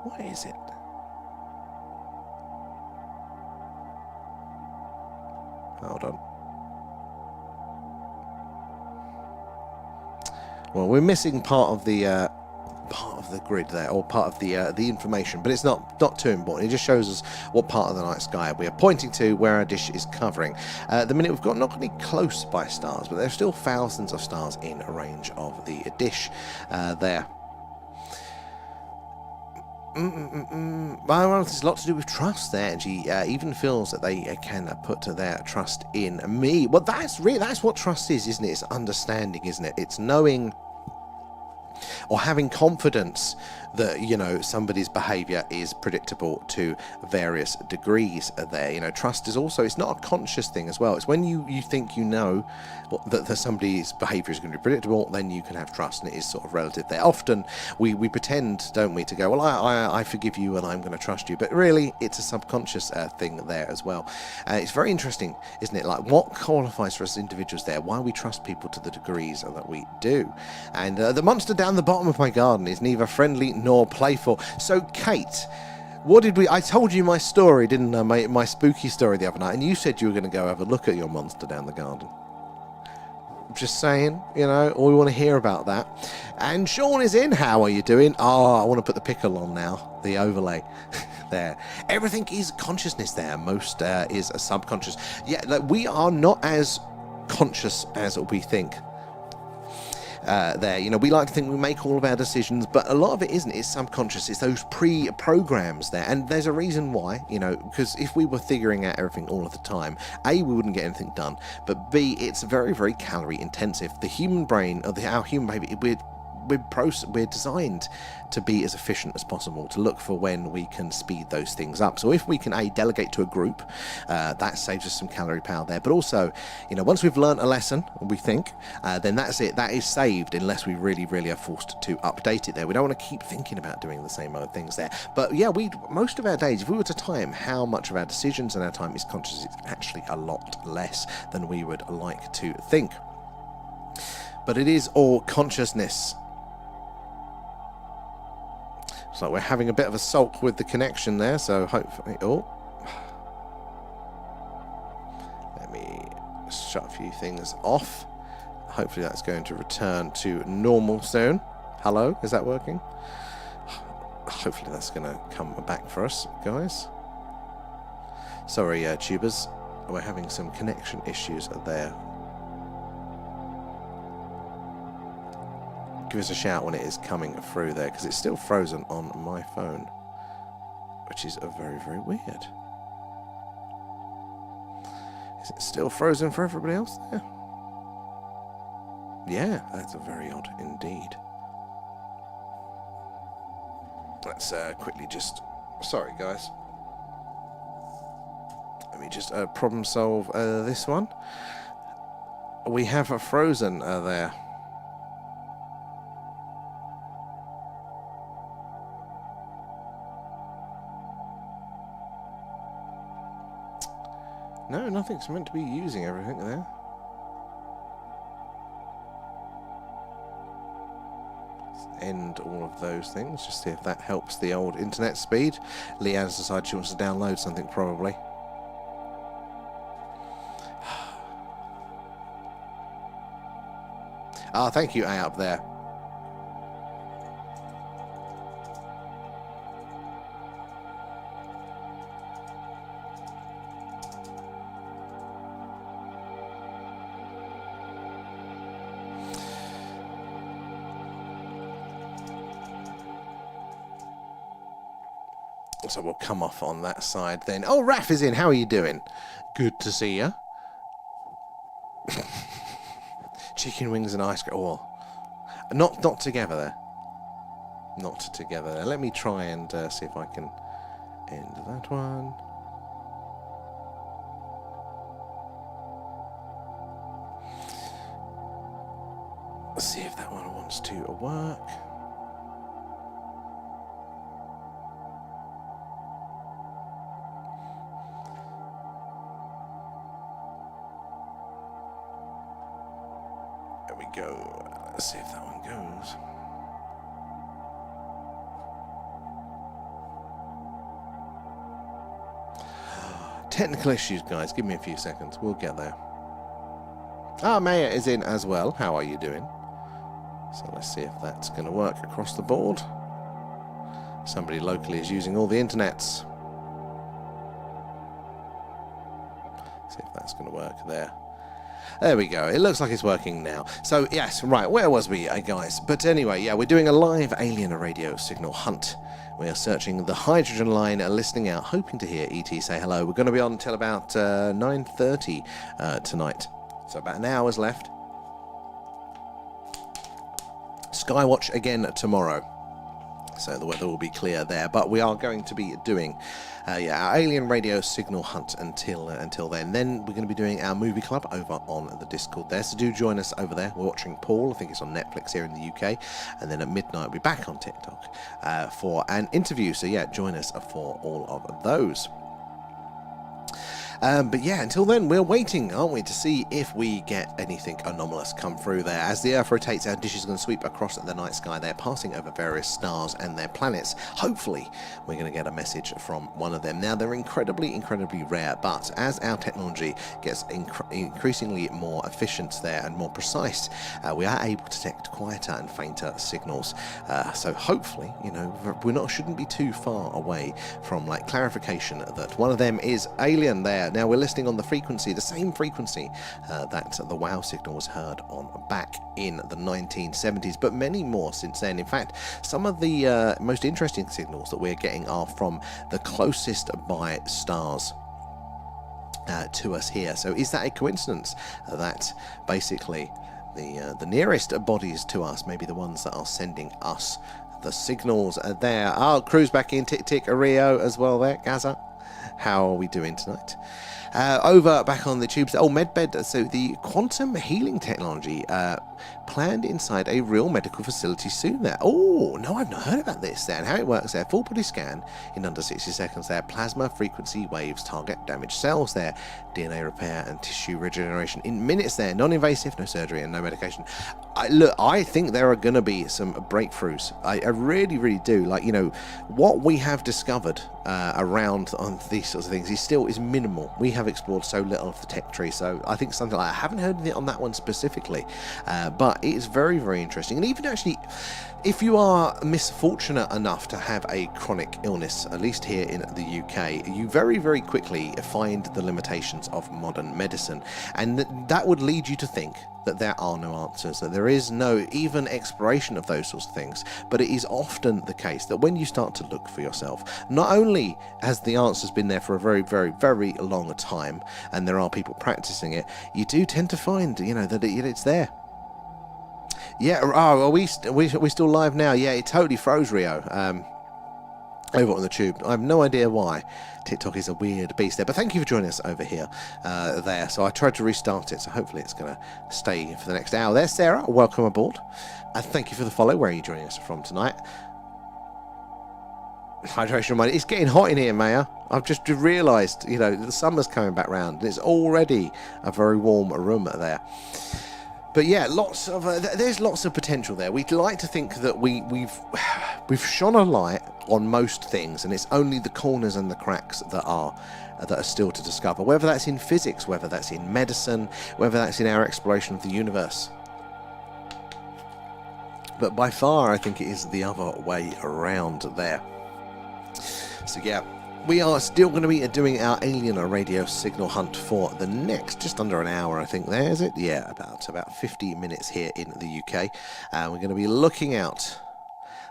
What is it? Hold on. Well, we're missing part of the grid there, or part of the information, but it's not too important. It just shows us what part of the night sky we are pointing to, where our dish is covering. At the minute, we've got not really close by stars, but there's still thousands of stars in range of the dish there. Well, there's a lot to do with trust there, and she even feels that they can put their trust in me. Well, that's what trust is, isn't it? It's understanding, isn't it? It's knowing or having confidence that, you know, somebody's behavior is predictable to various degrees there. You know, trust is also, it's not a conscious thing as well. It's when you think you know that somebody's behavior is going to be predictable, then you can have trust, and it is sort of relative there. Often we pretend, don't we, to go, well, I forgive you and I'm going to trust you, but really it's a subconscious thing there as well. It's very interesting, isn't it? Like, what qualifies for us individuals there, why we trust people to the degrees that we do. And the monster down the bottom of my garden is neither friendly nor playful. So Kate, what did I told you my story, didn't I, my spooky story the other night, and you said you were going to go have a look at your monster down the garden. Just saying, you know, all we want to hear about that. And Sean is in. How are you doing? Oh, I want to put the pickle on now, the overlay there. Everything is consciousness there. Most is a subconscious. Yeah, like, we are not as conscious as we think. There, you know, we like to think we make all of our decisions, but a lot of it isn't. It's subconscious. It's those pre-programs there, and there's a reason why, you know, because if we were figuring out everything all of the time, A, we wouldn't get anything done, but B, it's very, very calorie intensive. The human brain, or our human baby, we're designed to be as efficient as possible, to look for when we can speed those things up. So if we can delegate to a group, that saves us some calorie power there. But also, you know, once we've learnt a lesson, we think, then that's it. That is saved, unless we really, really are forced to update it there. We don't want to keep thinking about doing the same old things there. But yeah, most of our days, if we were to time how much of our decisions and our time is conscious, it's actually a lot less than we would like to think. But it is all consciousness. So we're having a bit of a sulk with the connection there, so hopefully... Oh. Let me shut a few things off. Hopefully that's going to return to normal soon. Hello, is that working? Hopefully that's going to come back for us, guys. Sorry, tubers. We're having some connection issues there. Give us a shout when it is coming through there, because it's still frozen on my phone, which is very, very weird. Is it still frozen for everybody else there? Yeah, that's very odd indeed. Let's quickly just... Sorry, guys. Let me just problem solve this one. We have a frozen there. No, nothing's meant to be using everything there. Let's end all of those things, just see if that helps the old internet speed. Leanne's decided she wants to download something, probably. Ah, thank you, A up there. So we'll come off on that side then. Oh, Raf is in. How are you doing? Good to see you. Chicken wings and ice cream. Oh, not together there. Not together there. Let me try and see if I can end that one. Let's see if that one wants to work. There we go. Let's see if that one goes. Technical issues, guys. Give me a few seconds. We'll get there. Ah, Maya is in as well. How are you doing? So let's see if that's going to work across the board. Somebody locally is using all the internets. See if that's going to work there. There we go. It looks like it's working now. So, yes, right, where was we, guys? But anyway, yeah, we're doing a live alien radio signal hunt. We are searching the hydrogen line, listening out, hoping to hear ET say hello. We're going to be on until about 9:30 tonight. So about an hour's left. Skywatch again tomorrow. So the weather will be clear there. But we are going to be doing our alien radio signal hunt until then. Then we're going to be doing our movie club over on the Discord there. So do join us over there. We're watching Paul. I think it's on Netflix here in the UK. And then at midnight we'll be back on TikTok for an interview. So yeah, join us for all of those. But yeah, until then, we're waiting, aren't we, to see if we get anything anomalous come through there. As the Earth rotates, our dish is going to sweep across the night sky there, passing over various stars and their planets. Hopefully, we're going to get a message from one of them. Now, they're incredibly, incredibly rare, but as our technology gets increasingly more efficient there and more precise, we are able to detect quieter and fainter signals. So hopefully, you know, shouldn't be too far away from, like, clarification that one of them is alien there. Now we're listening on the frequency, the same frequency that the WOW signal was heard on back in the 1970s, but many more since then. In fact, some of the most interesting signals that we're getting are from the closest by stars to us here. So is that a coincidence that basically the nearest bodies to us, maybe the ones that are sending us the signals, are there? Oh, crew's back in, tick tick, Rio as well there, Gaza. How are we doing tonight? Over back on the tubes. Oh, medbed. So the quantum healing technology planned inside a real medical facility soon there. Oh, no, I've not heard about this then. How it works there. Full body scan in under 60 seconds there. Plasma frequency waves target damaged cells there. DNA repair and tissue regeneration in minutes there. Non-invasive, no surgery and no medication. Look, I think there are going to be some breakthroughs. I really, really do. Like, you know, what we have discovered around on these sorts of things is minimal. We have explored so little of the tech tree, so I think something like I haven't heard anything on that one specifically, but it is very, very interesting. And even actually, if you are misfortunate enough to have a chronic illness, at least here in the UK, you very, very quickly find the limitations of modern medicine, and that would lead you to think that there are no answers, that there is no even exploration of those sorts of things. But it is often the case that when you start to look for yourself, not only has the answers been there for a very, very, very long time, and there are people practicing it, you do tend to find, you know, that it's there. Yeah, oh, are we still live now? Yeah, it totally froze, Rio. Over on the tube. I have no idea why. TikTok is a weird beast there, but thank you for joining us over here there. So I tried to restart it, so hopefully it's going to stay for the next hour. There's Sarah, welcome aboard. Thank you for the follow. Where are you joining us from tonight? Hydration reminder. It's getting hot in here, Maya. I've just realised, you know, the summer's coming back round, and it's already a very warm room there. But yeah, lots of there's lots of potential there. We'd like to think that we've shone a light on most things, and it's only the corners and the cracks that are still to discover. Whether that's in physics, whether that's in medicine, whether that's in our exploration of the universe. But by far, I think it is the other way around there. So yeah. We are still going to be doing our alien radio signal hunt for the next just under an hour, I think. There is it? Yeah, about 50 minutes here in the UK. We're going to be looking out,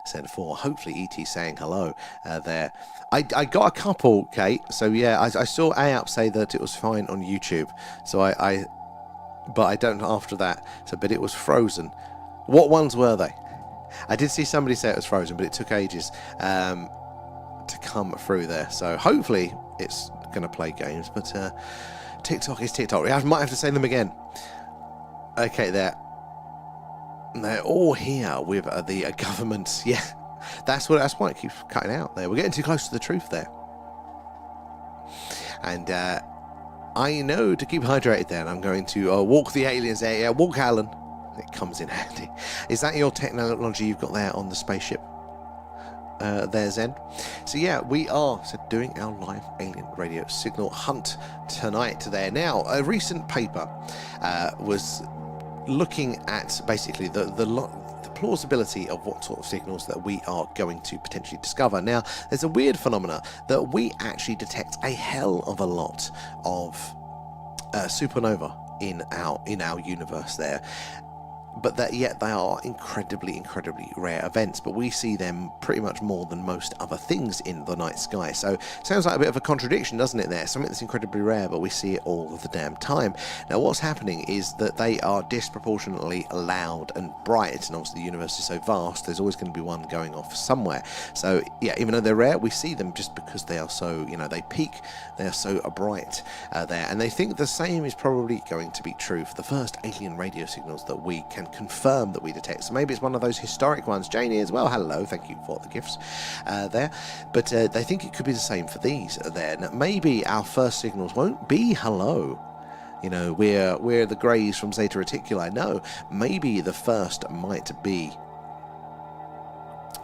said for hopefully ET saying hello there. I got a couple, Kate. So yeah, I saw AAP say that it was fine on YouTube. So but I don't know after that. So, but it was frozen. What ones were they? I did see somebody say it was frozen, but it took ages. To come through there, so hopefully it's going to play games. But TikTok is TikTok. I might have to say them again. Okay, they're all here with the government. Yeah, that's why it keeps cutting out there. We're getting too close to the truth there. And I know to keep hydrated there, and I'm going to walk the aliens there. Yeah, walk Alan. It comes in handy. Is that your technology you've got there on the spaceship? There, Zen. So yeah, we are doing our live alien radio signal hunt tonight there. Now, a recent paper was looking at basically the plausibility of what sort of signals that we are going to potentially discover. Now, there's a weird phenomena that we actually detect a hell of a lot of supernova in our universe there. But that yet they are incredibly rare events, but we see them pretty much more than most other things in the night sky. So sounds like a bit of a contradiction, doesn't it there? Something that's incredibly rare, but we see it all of the damn time. Now what's happening is that they are disproportionately loud and bright, and obviously the universe is so vast, there's always going to be one going off somewhere. So yeah, even though they're rare, we see them just because they are so, you know, they peak, they are so bright there. And they think the same is probably going to be true for the first alien radio signals that we can confirm that we detect. So maybe it's one of those historic ones. Janie as well, hello, thank you for the gifts there. But they think it could be the same for these there. Now, maybe our first signals won't be hello. You know, we're the greys from Zeta Reticuli. No, maybe the first might be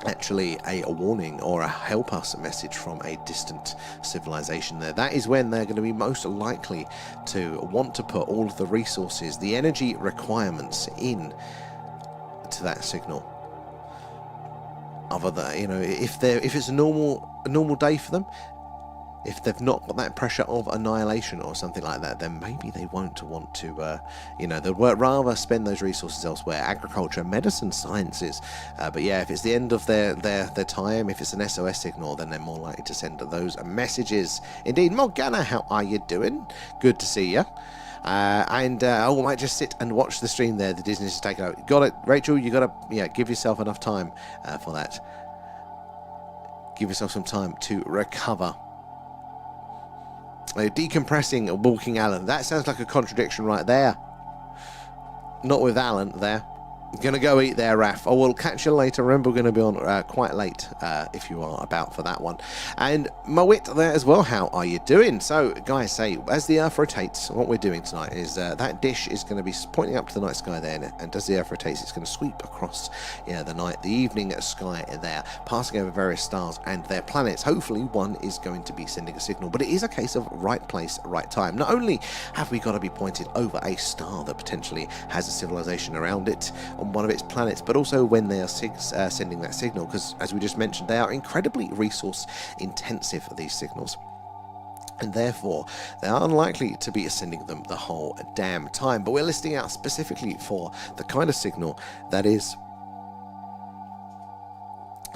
actually a warning or a help us message from a distant civilization there. That is when they're going to be most likely to want to put all of the resources, the energy requirements in to that signal. Other than, you know, if it's a normal day for them, if they've not got that pressure of annihilation or something like that, then maybe they won't want to, they'd rather spend those resources elsewhere. Agriculture, medicine, sciences. But yeah, if it's the end of their time, if it's an SOS signal, then they're more likely to send those messages. Indeed. Morgana, how are you doing? Good to see you. I might just sit and watch the stream there. The Disney's just taken out. Got it, Rachel. You got to give yourself enough time for that. Give yourself some time to recover. Decompressing, walking Alan. That sounds like a contradiction right there. Not with Alan there. Gonna go eat there, Raf. I will catch you later. Remember, we're going to be on quite late if you are about for that one. And Mawit there as well. How are you doing? So, guys, say as the Earth rotates, what we're doing tonight is that dish is going to be pointing up to the night sky there, and as the Earth rotates, it's going to sweep across the evening sky there, passing over various stars and their planets. Hopefully, one is going to be sending a signal, but it is a case of right place, right time. Not only have we got to be pointed over a star that potentially has a civilization around it on one of its planets, but also when they are sending that signal, because as we just mentioned, they are incredibly resource intensive, these signals, and therefore they are unlikely to be sending them the whole damn time. But we're listing out specifically for the kind of signal that is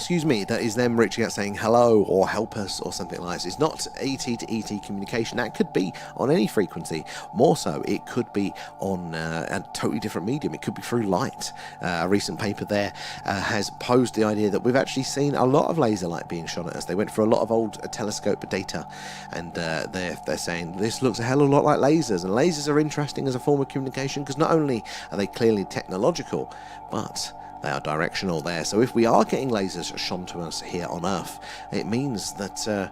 that is them reaching out saying hello or help us or something like this. It's not ET to ET communication. That could be on any frequency. More so, it could be on a totally different medium. It could be through light. A recent paper there has posed the idea that we've actually seen a lot of laser light being shot at us. They went through a lot of old telescope data, and they're saying this looks a hell of a lot like lasers. And lasers are interesting as a form of communication because not only are they clearly technological, but they are directional there. So if we are getting lasers shone to us here on Earth, it means that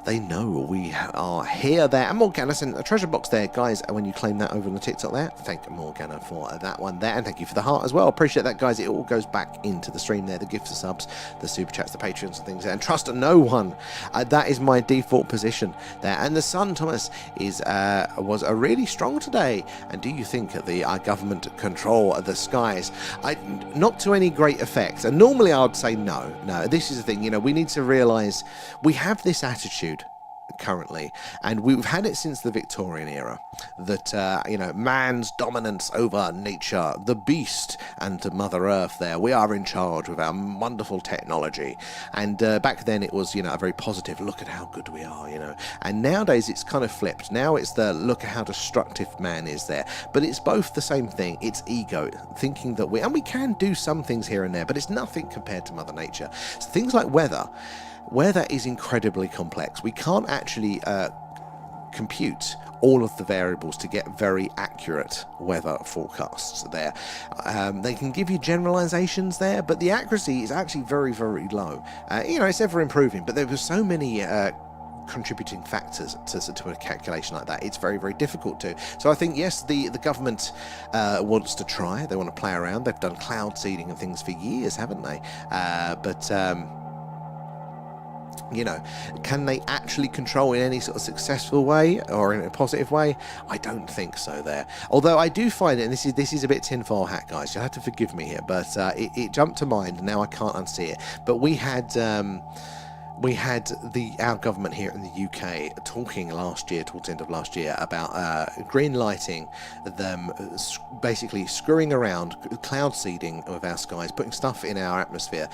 they know we are here, there. And Morgana sent a treasure box there, guys. When you claim that over on the TikTok there, thank Morgana for that one there, and thank you for the heart as well. Appreciate that, guys. It all goes back into the stream there, the gifts, the subs, the super chats, the Patreons and things there. And trust no one. That is my default position there. And the sun, Thomas, was really strong today. And do you think the government control the skies? Not to any great effect. And normally I would say no. This is the thing. We need to realise we have this attitude currently, and we've had it since the Victorian era, that man's dominance over nature, the beast and Mother Earth there, we are in charge with our wonderful technology. And back then it was a very positive, look at how good we are, and nowadays it's kind of flipped. Now it's the look at how destructive man is there. But it's both the same thing. It's ego, thinking that we can do some things here and there, but it's nothing compared to Mother Nature. So things like weather is incredibly complex. We can't actually compute all of the variables to get very accurate weather forecasts there. They can give you generalizations there, but the accuracy is actually very, very low. It's ever improving, but there were so many contributing factors to a calculation like that. It's very, very difficult to. So I think, yes, the government wants to try. They want to play around. They've done cloud seeding and things for years, haven't they? Can they actually control in any sort of successful way or in a positive way? I don't think so there. Although I do find it, and this is a bit tinfoil hat, guys, you'll have to forgive me here, but it jumped to mind, and now I can't unsee it. But we had our government here in the UK talking last year, towards the end of last year, about green lighting them, basically screwing around, cloud seeding with our skies, putting stuff in our atmosphere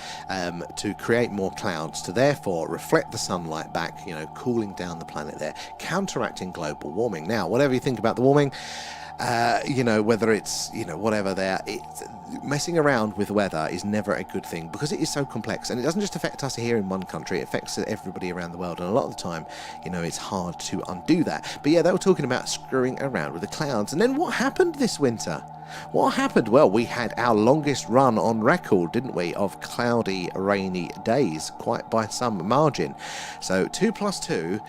to create more clouds, to therefore reflect the sunlight back, cooling down the planet there, counteracting global warming. Now, whatever you think about the warming, whether it's, whatever there, messing around with weather is never a good thing because it is so complex, and it doesn't just affect us here in one country, it affects everybody around the world, and a lot of the time, it's hard to undo that. But yeah, they were talking about screwing around with the clouds. And then what happened this winter? What happened? Well, we had our longest run on record, didn't we, of cloudy, rainy days, quite by some margin. So 2 + 2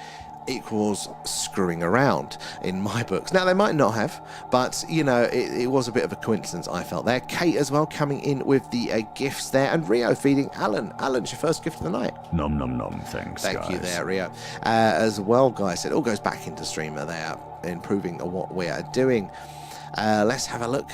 equals screwing around in my books. Now, they might not have, but it was a bit of a coincidence, I felt there. Kate as well coming in with the gifts there, and Rio feeding Alan. Alan's your first gift of the night. Nom nom nom. Thank guys. You there, Rio, as well, guys. It all goes back into streamer there, improving what we are doing. Let's have a look.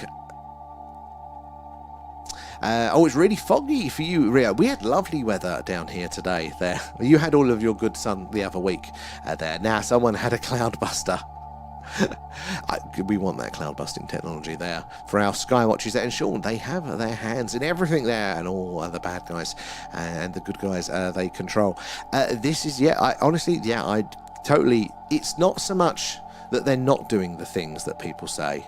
Oh, it's really foggy for you, Rio. We had lovely weather down here today. There, you had all of your good sun the other week. There, now someone had a cloudbuster. We want that cloud busting technology there for our skywatchers there. And Sean, they have their hands in everything there, and all the bad guys and the good guys they control. This is, I totally. It's not so much that they're not doing the things that people say.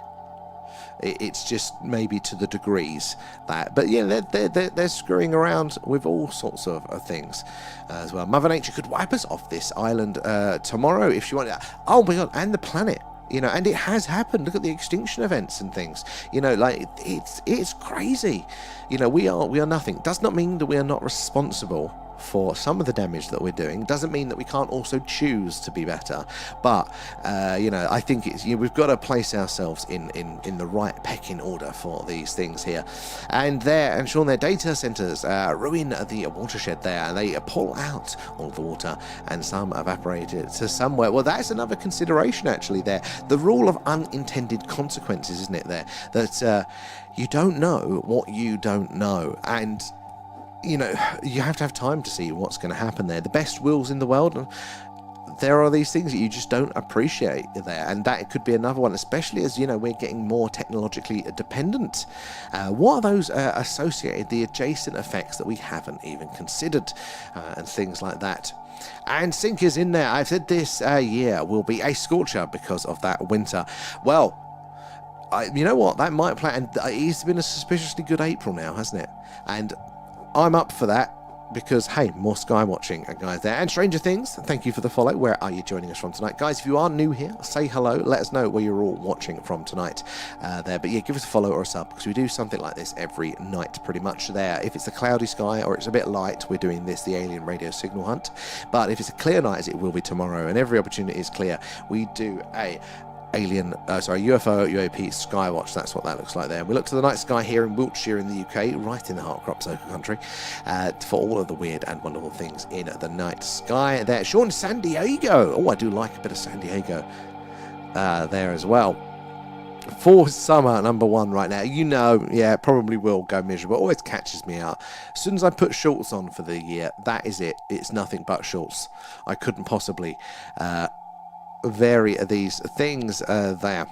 It's just maybe to the degrees that, but yeah, they're screwing around with all sorts of things as well. Mother Nature could wipe us off this island tomorrow if she wanted. Oh my God, and the planet. And it has happened. Look at the extinction events and things. Like it's crazy. We are nothing. Does not mean that we are not responsible for some of the damage that we're doing. Doesn't mean that we can't also choose to be better. But I think it's we've got to place ourselves in the right pecking order for these things here. And Sean, their data centers ruin the watershed there, and they pull out all the water, and some evaporated to somewhere. Well, that's another consideration actually there. The rule of unintended consequences, isn't it? There that you don't know what you don't know, and you have to have time to see what's going to happen there. The best wills in the world, and there are these things that you just don't appreciate there, and that could be another one, especially as we're getting more technologically dependent. What are those associated, the adjacent effects that we haven't even considered, and things like that. And Sinkers in there. I've said this year will be a scorcher because of that winter. Well, you know what, that might play, and it's been a suspiciously good April now, hasn't it? And I'm up for that because, hey, more sky watching, guys, there. And Stranger Things, thank you for the follow. Where are you joining us from tonight? Guys, if you are new here, say hello. Let us know where you're all watching from tonight there. But yeah, give us a follow or a sub, because we do something like this every night pretty much there. If it's a cloudy sky or it's a bit light, we're doing the alien radio signal hunt. But if it's a clear night, as it will be tomorrow, and every opportunity is clear, we do a UFO, UAP, Skywatch. That's what that looks like there. We look to the night sky here in Wiltshire in the UK, right in the heart of crop circle country, for all of the weird and wonderful things in the night sky there. Sean, San Diego. Oh, I do like a bit of San Diego there as well. For summer, #1 right now. Yeah, probably will go miserable. Always catches me out. As soon as I put shorts on for the year, that is it. It's nothing but shorts. I couldn't possibly vary these things there.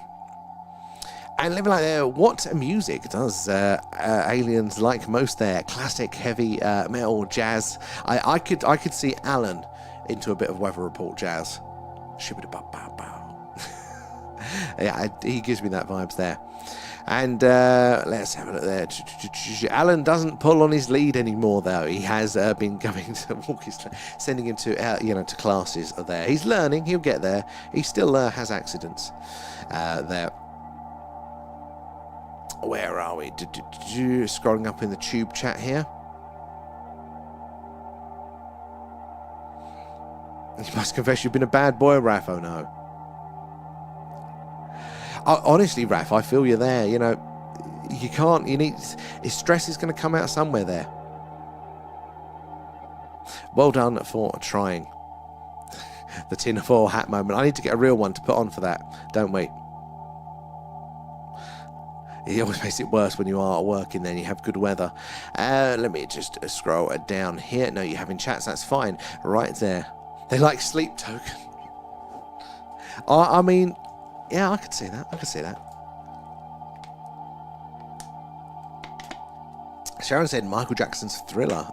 And living like there, what music does aliens like most there? Classic heavy metal, jazz. I could see Alan into a bit of Weather Report jazz. Yeah, he gives me that vibes there. And let's have a look there. Alan doesn't pull on his lead anymore, though. He has been going to walk his, sending him to to classes there. He's learning. He'll get there. He still has accidents there. Where are we? Scrolling up in the tube chat here. You must confess you've been a bad boy, Raph. Oh no. Honestly, Raph, I feel you there. You can't. His stress is going to come out somewhere there. Well done for trying. The tinfoil hat moment. I need to get a real one to put on for that, don't we? It always makes it worse when you are working then you have good weather. Let me just scroll down here. No, you're having chats. That's fine. Right there. They like sleep token. I mean... yeah, I could see that. Sharon said Michael Jackson's Thriller.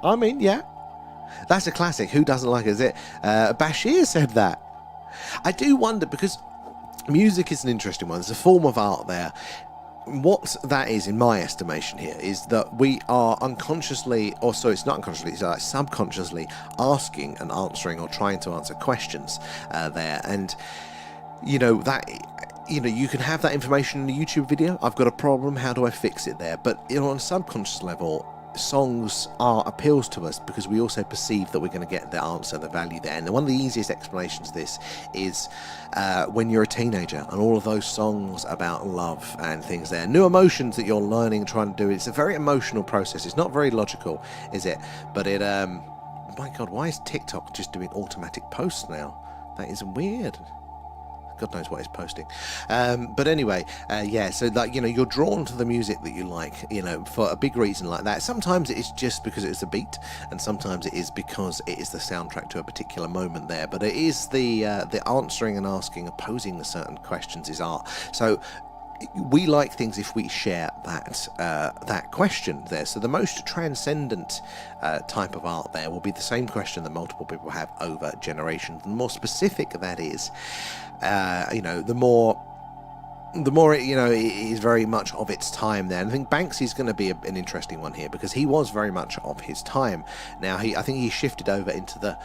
I mean, yeah. That's a classic. Who doesn't like it, is it? Bashir said that. I do wonder, because music is an interesting one. There's a form of art there. What that is, in my estimation here, is that we are unconsciously, or so it's not unconsciously, it's like subconsciously asking and answering or trying to answer questions there. And you can have that information in a YouTube video. I've got a problem, how do I fix it there? But on a subconscious level, songs are appeals to us because we also perceive that we're going to get the answer, the value there. And one of the easiest explanations of this is when you're a teenager and all of those songs about love and things there, new emotions that you're learning, trying to do. It's a very emotional process. It's not very logical, is it? But it my God, why is TikTok just doing automatic posts now? That is weird. God knows what he's posting. But anyway, yeah, so like, you know, you're drawn to the music that you like, you know, for a big reason like that. Sometimes it is just because it's a beat, and sometimes it is because it is the soundtrack to a particular moment there. But it is the answering and asking, posing the certain questions is art. So we like things if we share that question there. So the most transcendent type of art there will be the same question that multiple people have over generations. The more specific that is, you know, the more it, you know, it is very much of its time there. And I think Banksy's going to be an interesting one here, because he was very much of his time. Now I think he shifted over into the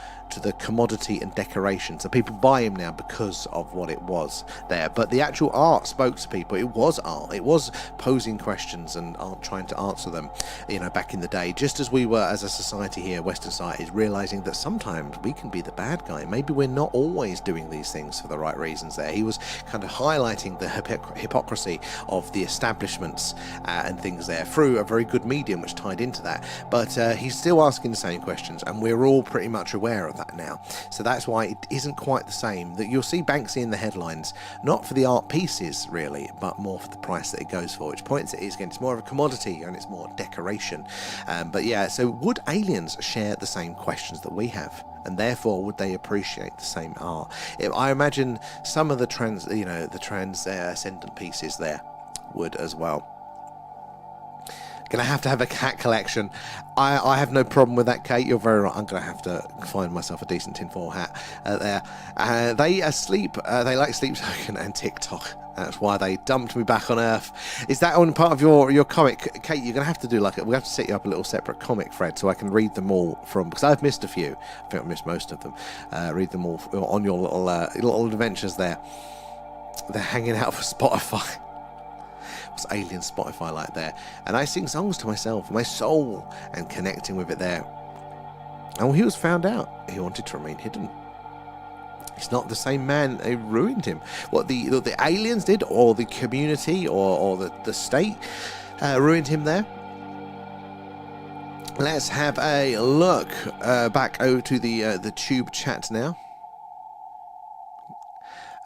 commodity and decoration, so people buy him now because of what it was there. But the actual art spoke to people. It was art. It was posing questions and trying to answer them, you know, back in the day, just as we were as a society here, Western society, realizing that sometimes we can be the bad guy. Maybe we're not always doing these things for the right reasons there. He was kind of highlighting the hypocrisy of the establishments and things there through a very good medium which tied into that. But he's still asking the same questions, and we're all pretty much aware of that now. So that's why it isn't quite the same. That you'll see Banksy in the headlines, not for the art pieces really, but more for the price that it goes for, which points it is, again, it's more of a commodity and it's more decoration. But yeah, so would aliens share the same questions that we have? And therefore, would they appreciate the same art? I imagine some of the transcendent pieces there would as well. Gonna have to have a cat collection. I have no problem with that, Kate. You're very right. I'm gonna have to find myself a decent tinfoil hat there. They sleep. They like Sleep Token and TikTok. That's why they dumped me back on Earth. Is that on part of your comic, Kate? You're gonna have to do we have to set you up a little separate comic thread so I can read them all from, because I've missed a few. I think I've missed most of them. Read them all on your little adventures there. They're hanging out for Spotify. What's alien Spotify like there? And I sing songs to myself, my soul, and connecting with it there. And when he was found out, he wanted to remain hidden. He's not the same man who ruined him. What the aliens did, or the community, or the state ruined him there. Let's have a look back over to the tube chat now.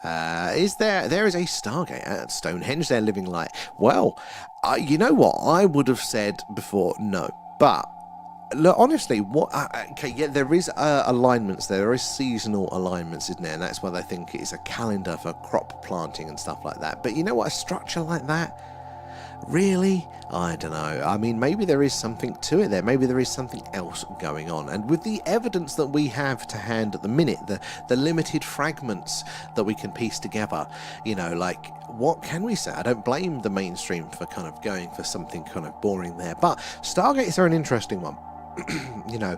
There is a Stargate at Stonehenge? They're living light. Well, you know what? I would have said before no, but look, honestly, okay, yeah, there is alignments there. There is seasonal alignments, isn't there? And that's why they think it's a calendar for crop planting and stuff like that. But you know what? A structure like that, really? I don't know. I mean, maybe there is something to it there. Maybe there is something else going on. And with the evidence that we have to hand at the minute, the limited fragments that we can piece together, you know, like, what can we say? I don't blame the mainstream for kind of going for something kind of boring there. But Stargates are an interesting one. You know,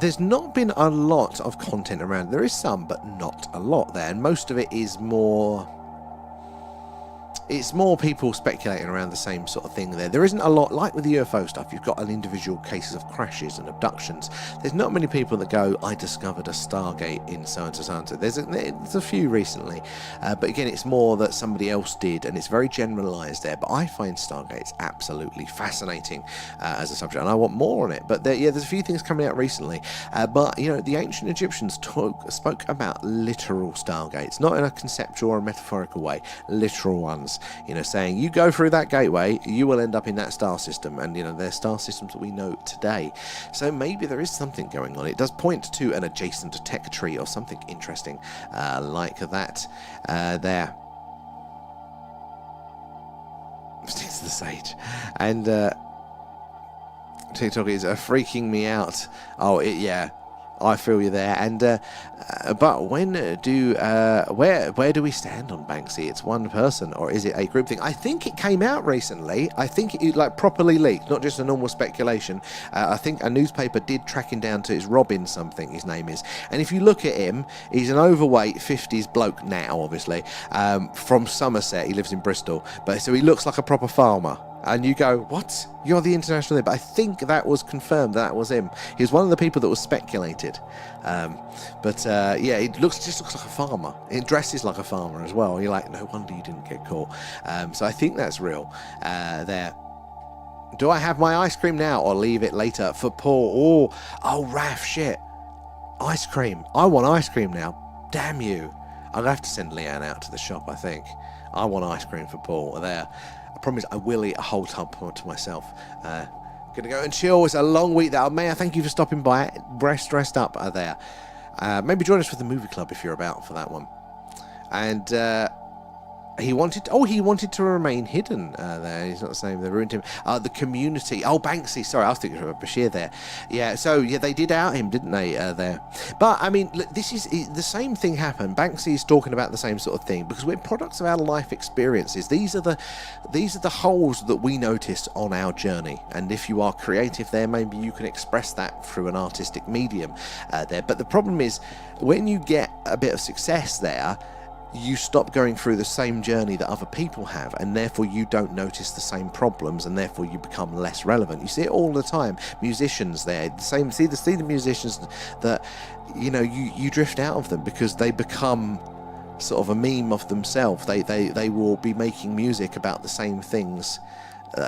there's not been a lot of content around. There is some, but not a lot there. And most of it is more... It's more people speculating around the same sort of thing there. There isn't a lot, like with the UFO stuff, you've got an individual cases of crashes and abductions. There's not many people that go, I discovered a Stargate in so-and-so, so-and-so. There's a few recently. But again, it's more that somebody else did, and it's very generalised there. But I find Stargates absolutely fascinating as a subject, and I want more on it. But there's a few things coming out recently. But, you know, the ancient Egyptians spoke about literal Stargates, not in a conceptual or a metaphorical way, literal ones. You know, saying you go through that gateway, you will end up in that star system, and you know, they're star systems that we know today. So maybe there is something going on. It does point to an adjacent tech tree or something interesting like that there. Stick to the sage. And TikTok is freaking me out. Oh, yeah. I feel you there. And but where do we stand on Banksy? It's one person, or is it a group thing? I think it came out recently. I think it like properly leaked, not just a normal speculation. I think a newspaper did track him down to his Robin something, his name is. And if you look at him, he's an overweight 50s bloke now, obviously, from Somerset. He lives in Bristol, but so he looks like a proper farmer. And you go, what? You're the international... But I think that was confirmed, that was him. He was one of the people that was speculated. Yeah, he just looks like a farmer. He dresses like a farmer as well. You're like, no wonder you didn't get caught. So I think that's real there. Do I have my ice cream now or leave it later for Paul? Oh, Raph, shit. Ice cream. I want ice cream now. Damn you. I'll have to send Leanne out to the shop, I think. I want ice cream for Paul there. I promise I will eat a whole tub to myself. Gonna go and chill. It's a long week there. Mayor, thank you for stopping by. Dressed up there. Maybe join us for the movie club if you're about for that one. And he wanted to remain hidden there. He's not saying they ruined him. The community. Oh, Banksy. Sorry, I was thinking of Bashir there. Yeah, so yeah, they did out him, didn't they? There. But I mean, look, this is the same thing happened. Banksy is talking about the same sort of thing because we're products of our life experiences. These are the holes that we notice on our journey. And if you are creative there, maybe you can express that through an artistic medium there. But the problem is, when you get a bit of success there, you stop going through the same journey that other people have, and therefore you don't notice the same problems, and therefore you become less relevant. You see it all the time. Musicians there, the same. See the musicians that, you know, you drift out of them because they become sort of a meme of themselves. They will be making music about the same things.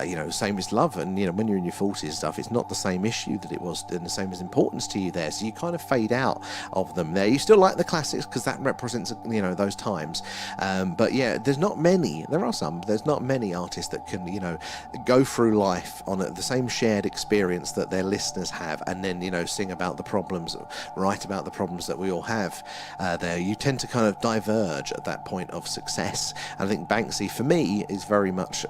You know, same as love, and you know, when you're in your 40s and stuff, it's not the same issue that it was, and the same as importance to you there. So you kind of fade out of them there. You still like the classics because that represents, you know, those times. But yeah, there's not many. There are some. There's not many artists that can, you know, go through life on the same shared experience that their listeners have, and then, you know, sing about the problems, write about the problems that we all have. There, you tend to kind of diverge at that point of success. And I think Banksy, for me, is very much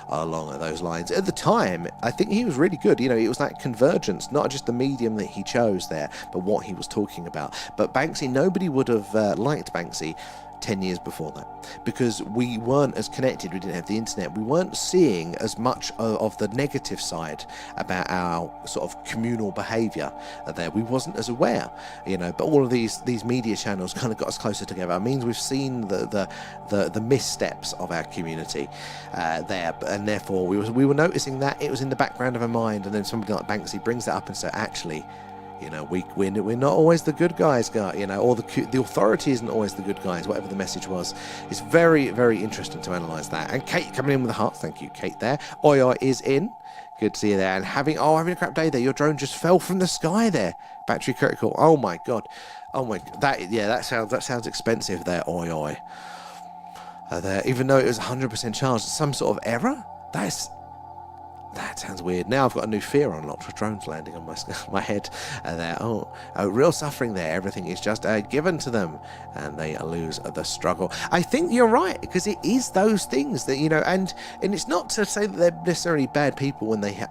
along those lines. At the time, I think he was really good. You know, it was that convergence, not just the medium that he chose there, but what he was talking about. But Banksy, nobody would have liked Banksy 10 years before that, because we weren't as connected. We didn't have the internet. We weren't seeing as much of the negative side about our sort of communal behaviour there. We wasn't as aware, you know. But all of these media channels kind of got us closer together. It means we've seen the missteps of our community there, and therefore we were noticing that it was in the background of our mind. And then somebody like Banksy brings that up and says, actually, you know, we're not always the good guys, you know, or the authority isn't always the good guys, whatever the message was. It's very, very interesting to analyse that. And Kate coming in with the heart, thank you, Kate there. Oi is in, good to see you there. And having a crap day there. Your drone just fell from the sky there. Battery critical. Oh my god. Oh my, that sounds expensive there. Oi. There, even though it was 100% charged, some sort of error. That sounds weird. Now I've got a new fear unlocked for drones landing on my head there. Oh, real suffering there. Everything is just given to them, and they lose the struggle. I think you're right, because it is those things that, you know, and it's not to say that they're necessarily bad people when they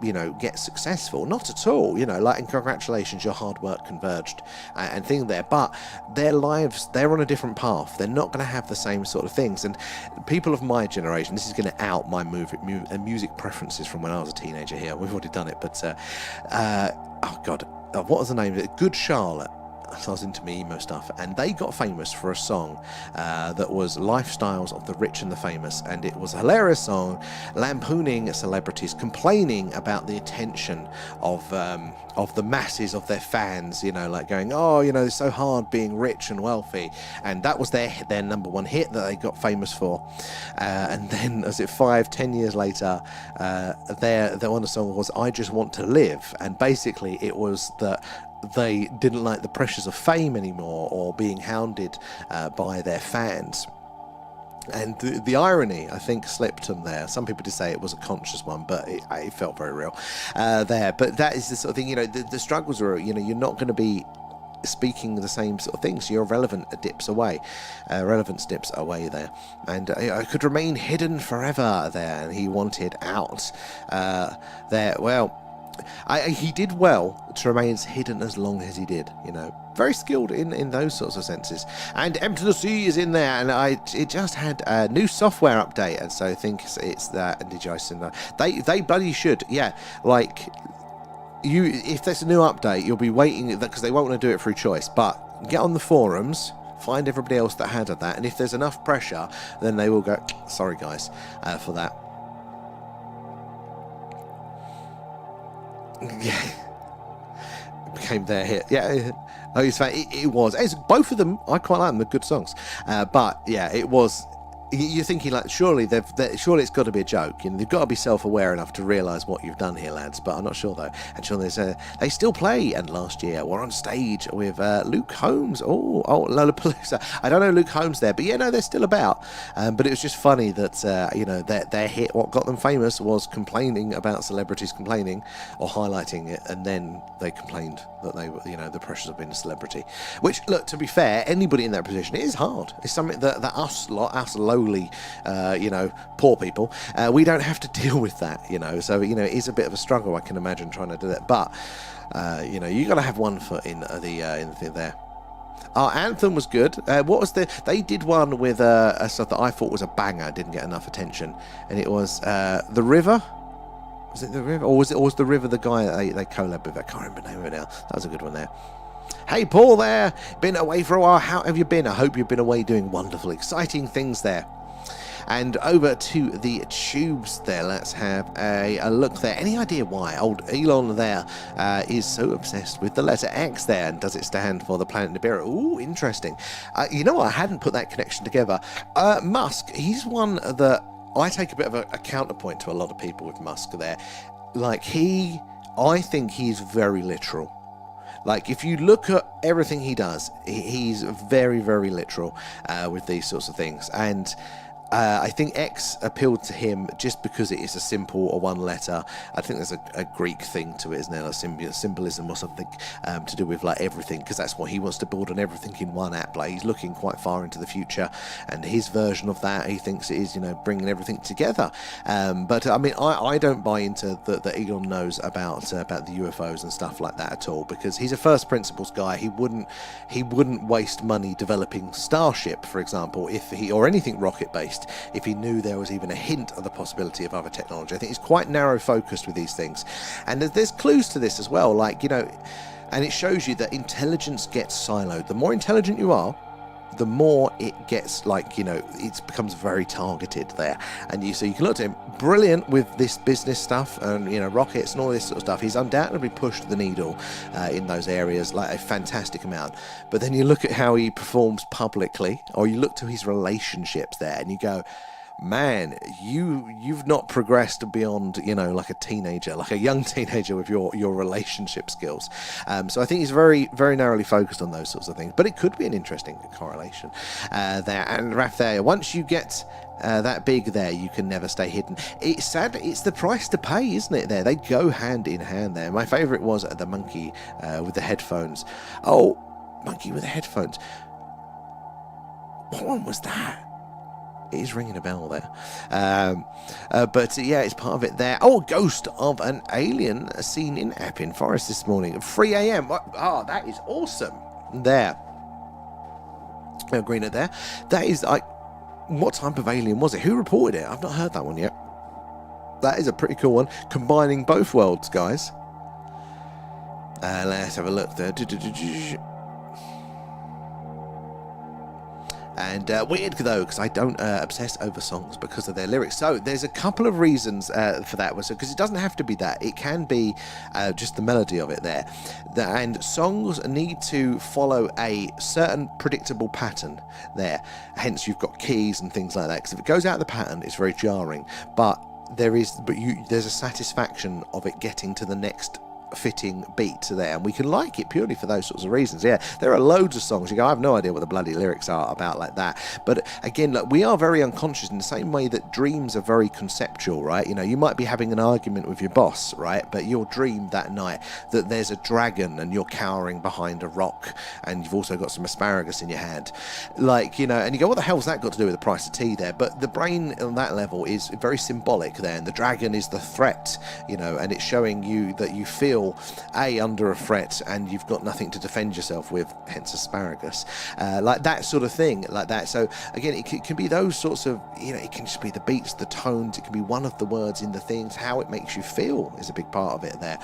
you know, get successful, not at all, you know, like, and congratulations, your hard work converged and thing there, but their lives, they're on a different path. They're not going to have the same sort of things. And people of my generation, this is going to out my music preferences from when I was a teenager here. We've already done it, but oh god, what was the name of it? Good Charlotte. So I was into me emo stuff, and they got famous for a song that was Lifestyles of the Rich and the Famous, and it was a hilarious song lampooning celebrities, complaining about the attention of the masses of their fans, you know, like going, oh, you know, it's so hard being rich and wealthy. And that was their number one hit that they got famous for. And then, as it 5-10 years later, their one song was I Just Want to Live, and basically it was that they didn't like the pressures of fame anymore, or being hounded by their fans. And the irony, I think, slipped them there. Some people did say it was a conscious one, but it felt very real there. But that is the sort of thing, you know, the struggles are, you know, you're not going to be speaking the same sort of things, so your relevance dips away there. And I could remain hidden forever there, and he wanted out there. Well, he did well to remain hidden as long as he did, you know. Very skilled in those sorts of senses. And Empty the Sea is in there, and it just had a new software update, and so I think it's that. And did you guys they bloody should, yeah, like, if there's a new update, you'll be waiting, because they won't want to do it through choice, but get on the forums, find everybody else that had that, and if there's enough pressure, then they will go, sorry guys for that. Yeah, it became their hit. Yeah, oh, it was. It's both of them. I quite like them. They're good songs. But yeah, it was you're thinking like, surely surely it's got to be a joke. You know, they've got to be self-aware enough to realise what you've done here, lads. But I'm not sure though. And sure, they still play. And last year we're on stage with Luke Holmes. Oh, Lollapalooza. I don't know Luke Holmes there, but yeah, no, they're still about. But it was just funny that you know, their hit, what got them famous, was complaining about celebrities complaining or highlighting it, and then they complained that they were, you know, the pressures of being a celebrity. Which, look, to be fair, anybody in that position, it is hard. It's something that us lowly, you know, poor people, we don't have to deal with that, you know. So, you know, it is a bit of a struggle, I can imagine, trying to do that. But, you know, you got to have one foot in the thing there. Our anthem was good. What was they did one with stuff that I thought was a banger, didn't get enough attention, and it was The River. Was it The River, or was The River the guy that they collab with? I can't remember the name of it now. That was a good one there. Hey, Paul there. Been away for a while. How have you been? I hope you've been away doing wonderful, exciting things there. And over to the tubes there. Let's have a look there. Any idea why old Elon there is so obsessed with the letter X there? And does it stand for the planet Nibiru? Ooh, interesting. You know what? I hadn't put that connection together. Musk, he's one that I take a bit of a counterpoint to a lot of people with Musk there. Like, I think he's very literal. Like, if you look at everything he does, he's very, very literal with these sorts of things. And I think X appealed to him just because it is a simple or one letter. I think there's a Greek thing to it, isn't there? Like symbolism or something to do with like everything, because that's what he wants to build on everything in one app. Like, he's looking quite far into the future, and his version of that, he thinks it is, you know, bringing everything together. But I mean, I don't buy into that Elon knows about the UFOs and stuff like that at all, because he's a first principles guy. He wouldn't waste money developing Starship, for example, or anything rocket based, if he knew there was even a hint of the possibility of other technology. I think he's quite narrow focused with these things, and there's clues to this as well, like, you know, and it shows you that intelligence gets siloed. The more intelligent you are, the more it gets, like, you know, it becomes very targeted there. And so you can look at him, brilliant with this business stuff and, you know, rockets and all this sort of stuff. He's undoubtedly pushed the needle in those areas like a fantastic amount. But then you look at how he performs publicly, or you look to his relationships there, and you go, man, you've not progressed beyond, you know, like a teenager, like a young teenager with your relationship skills. So I think he's very, very narrowly focused on those sorts of things. But it could be an interesting correlation there. And Raf there, once you get that big there, you can never stay hidden. It's sad, it's the price to pay, isn't it there? They go hand in hand there. My favourite was the monkey with the headphones. Oh, monkey with the headphones. What one was that? It is ringing a bell there. But yeah, it's part of it there. Oh, ghost of an alien seen in Epping Forest this morning. 3 a.m. Oh, that is awesome. There. Green it there. That is, like, what type of alien was it? Who reported it? I've not heard that one yet. That is a pretty cool one. Combining both worlds, guys. Let's have a look there. And weird though, because I don't obsess over songs because of their lyrics. So there's a couple of reasons for that. Because it doesn't have to be that. It can be just the melody of it there. And songs need to follow a certain predictable pattern there. Hence you've got keys and things like that. Because if it goes out of the pattern, it's very jarring. But there's a satisfaction of it getting to the next fitting beat there, and we can like it purely for those sorts of reasons. Yeah, there are loads of songs you go, I have no idea what the bloody lyrics are about like that. But again, look, we are very unconscious in the same way that dreams are very conceptual, right? You know, you might be having an argument with your boss, right? But your dream that night that there's a dragon and you're cowering behind a rock and you've also got some asparagus in your hand, like, you know, and you go, what the hell's that got to do with the price of tea there? But the brain on that level is very symbolic there, and the dragon is the threat, you know, and it's showing you that you feel under a threat and you've got nothing to defend yourself with, hence asparagus, like that sort of thing, like that. So again, it can be those sorts of, you know, it can just be the beats, the tones, it can be one of the words in the things, how it makes you feel is a big part of it there.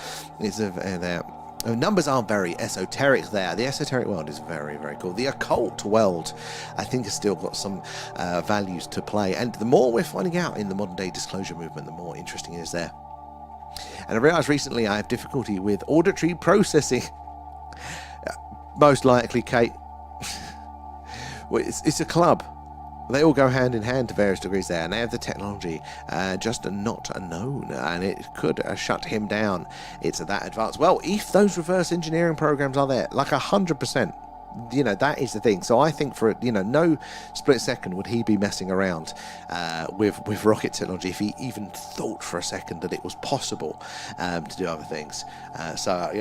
Numbers are very esoteric there. The esoteric world is very, very cool. The occult world, I think, has still got some values to play, and the more we're finding out in the modern day disclosure movement, the more interesting it is there. And I realised recently I have difficulty with auditory processing. Most likely, Kate. Well, it's a club. They all go hand in hand to various degrees there, and they have the technology just not known, and it could shut him down. It's that advanced. Well, if those reverse engineering programs are there, like 100%, that is the thing. So I think for no split second would he be messing around with rocket technology if he even thought for a second that it was possible to do other things. So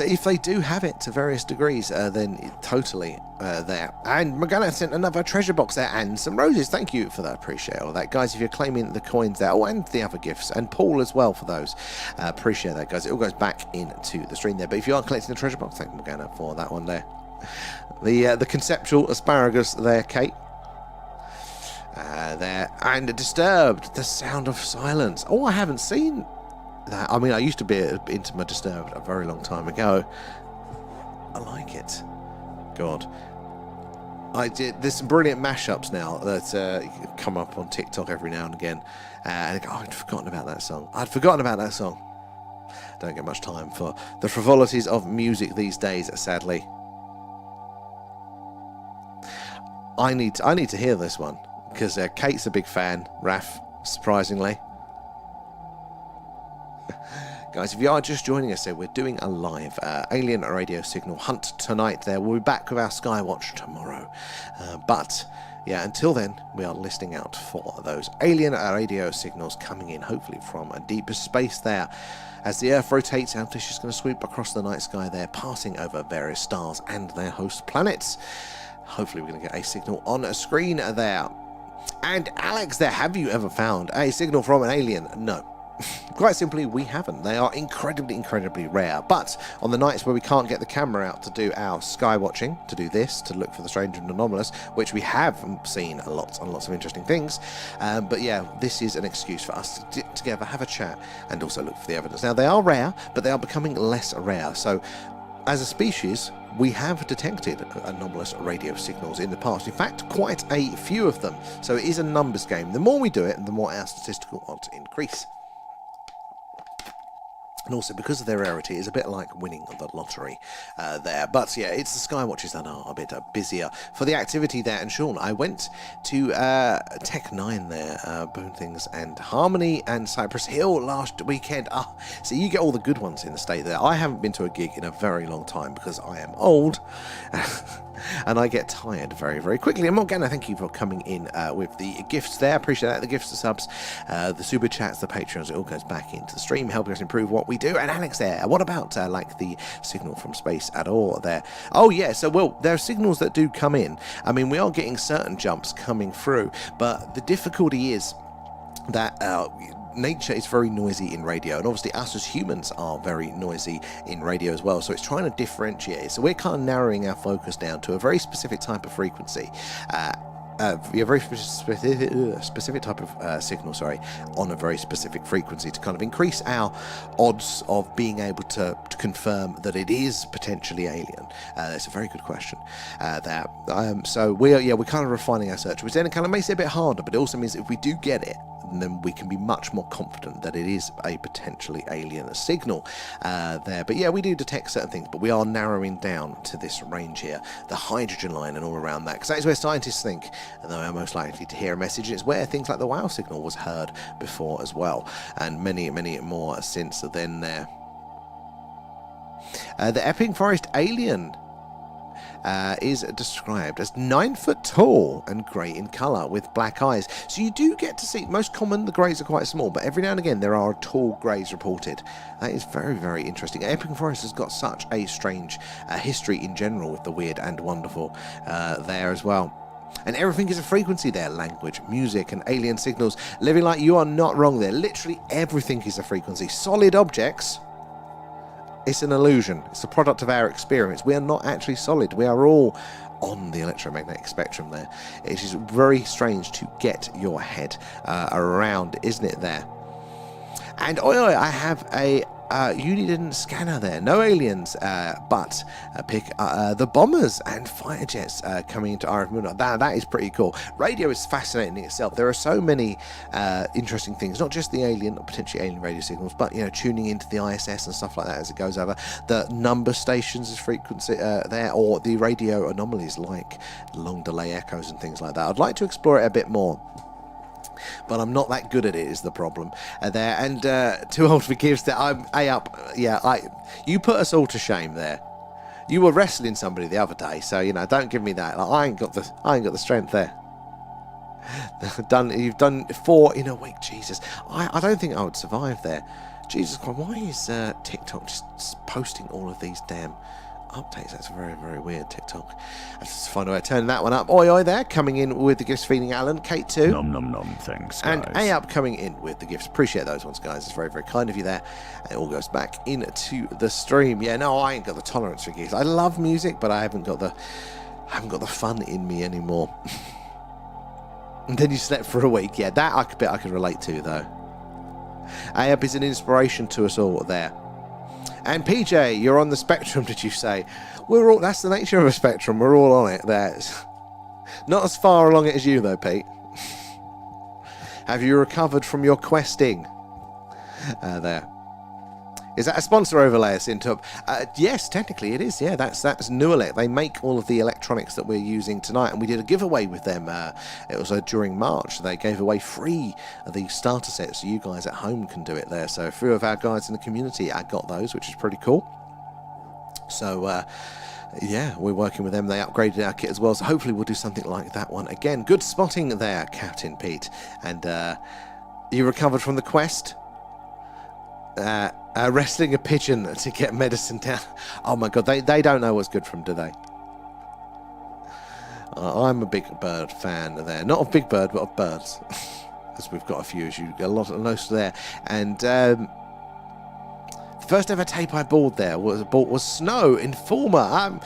if they do have it to various degrees, then totally there. And Morgana sent another treasure box there and some roses. Thank you for that. Appreciate all that, guys. If you're claiming the coins there, and the other gifts, and Paul as well for those. Appreciate that, guys. It all goes back into the stream there. But if you are collecting the treasure box, thank you, Morgana, for that one there. The conceptual asparagus there, Kate. There. And Disturbed, the sound of silence. Oh, I haven't seen that. I mean, I used to be into my Disturbed a very long time ago. I like it. God. There's some brilliant mashups now that come up on TikTok every now and again. And I'd forgotten about that song. Don't get much time for the frivolities of music these days, sadly. I need to hear this one, because Kate's a big fan, Raf, surprisingly. Guys, if you are just joining us, we're doing a live alien radio signal hunt tonight there. We'll be back with our Skywatch tomorrow. But, yeah, until then, we are listening out for those alien radio signals coming in, hopefully from a deeper space there. As the Earth rotates, our dish is going to sweep across the night sky there, passing over various stars and their host planets. Hopefully we're going to get a signal on a screen there. And Alex there, have you ever found a signal from an alien? No. Quite simply, we haven't. They are incredibly rare. But on the nights where we can't get the camera out to do our sky watching, to do this, to look for the strange and anomalous, which we have seen lots and lots of interesting things. But yeah, this is an excuse for us to get together, have a chat, and also look for the evidence. Now, they are rare, but they are becoming less rare. So, as a species, we have detected anomalous radio signals in the past. In fact, quite a few of them. So it is a numbers game. The more we do it, the more our statistical odds increase. And also, because of their rarity, it's a bit like winning the lottery there. But yeah, it's the Skywatchers that are a bit busier for the activity there. And Sean, I went to Tech 9 there, Boon Things and Harmony and Cypress Hill last weekend. So you get all the good ones in the state there. I haven't been to a gig in a very long time because I am old. And I get tired very quickly. And Morgana, thank you for coming in with the gifts there. Appreciate that. The gifts, the subs, the super chats, the Patreons. It all goes back into the stream, helping us improve what we do. And Alex there, what about like the signal from space at all there? Oh yeah, so well, there are signals that do come in. I mean, we are getting certain jumps coming through, but the difficulty is that nature is very noisy in radio, and obviously us as humans are very noisy in radio as well, so it's trying to differentiate. So we're kind of narrowing our focus down to a very specific type of frequency, a very specific type of signal, on a very specific frequency to kind of increase our odds of being able to confirm that it is potentially alien. That's a very good question there. So we're kind of refining our search, which then it kind of makes it a bit harder, but it also means if we do get it, then we can be much more confident that it is a potentially alien signal there. But yeah, we do detect certain things, but we are narrowing down to this range here, the hydrogen line and all around that, because that is where scientists think they are most likely to hear a message. It's where things like the WOW signal was heard before as well, and many more since then there. The Epping Forest alien is described as 9 foot tall and grey in colour with black eyes. So you do get to see, most common, the greys are quite small, but every now and again there are tall greys reported. That is very interesting. Epping Forest has got such a strange history in general with the weird and wonderful there as well. And everything is a frequency there. Language, music and alien signals. Living like you are not wrong there. Literally everything is a frequency. Solid objects, it's an illusion. It's a product of our experience. We are not actually solid. We are all on the electromagnetic spectrum there. It is very strange to get your head around, isn't it there? And I have a You didn't scanner there. No aliens, but pick the bombers and fighter jets coming into RF Moon. That is pretty cool. Radio is fascinating in itself. There are so many interesting things, not just the alien or potentially alien radio signals, but tuning into the ISS and stuff like that as it goes over. The number stations is frequency there, or the radio anomalies like long delay echoes and things like that. I'd like to explore it a bit more, but I'm not that good at it is the problem there. And too old for gifts that I'm you put us all to shame there. You were wrestling somebody the other day, so don't give me that. Like, I ain't got the strength there. You've done 4 in a week. Jesus, I don't think I would survive there. Jesus Christ, why is TikTok just posting all of these damn updates? That's very, very weird, TikTok. I have to find a way of turning that one up. Oi there, coming in with the gifts, feeding Alan. Kate too. Nom nom nom, thanks guys. And A-Up coming in with the gifts. Appreciate those ones, guys. It's very, very kind of you there. And it all goes back into the stream. Yeah, no, I ain't got the tolerance for gifts. I love music, but I haven't got the fun in me anymore. And then you slept for a week. Yeah, that I could relate to though. A-Up is an inspiration to us all there. And PJ, you're on the spectrum, did you say? We're all. That's the nature of a spectrum. We're all on it. There's not as far along it as you, though, Pete. Have you recovered from your questing? There. Is that a sponsor overlay, Sintub? Yes, technically it is. Yeah, that's Newelec. They make all of the electronics that we're using tonight, and we did a giveaway with them. It was during March. They gave away free the starter sets, so you guys at home can do it there. So a few of our guys in the community, I got those, which is pretty cool. So yeah, we're working with them. They upgraded our kit as well, so hopefully we'll do something like that one again. Good spotting there, Captain Pete. And you recovered from the quest? Wrestling a pigeon to get medicine down. Oh my god, they don't know what's good from, do they? I'm a big bird fan there. Not of Big Bird, but of birds. Because we've got a few, a lot of those there. And the first ever tape I bought there was Snow Informer.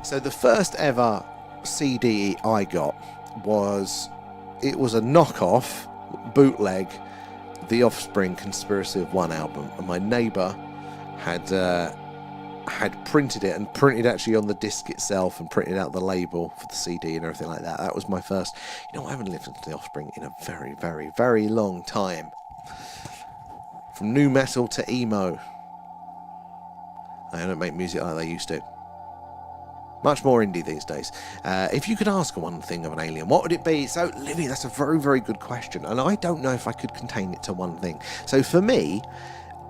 So the first ever CD I got was a knockoff bootleg The Offspring Conspiracy of One album, and my neighbour had printed it and printed actually on the disc itself and printed out the label for the CD and everything like that. That was my first. I haven't listened to The Offspring in a very, very, very long time. From new metal to emo. They don't make music like they used to. Much more indie these days. If you could ask one thing of an alien, what would it be? So, Livy, that's a very, very good question. And I don't know if I could contain it to one thing. So for me,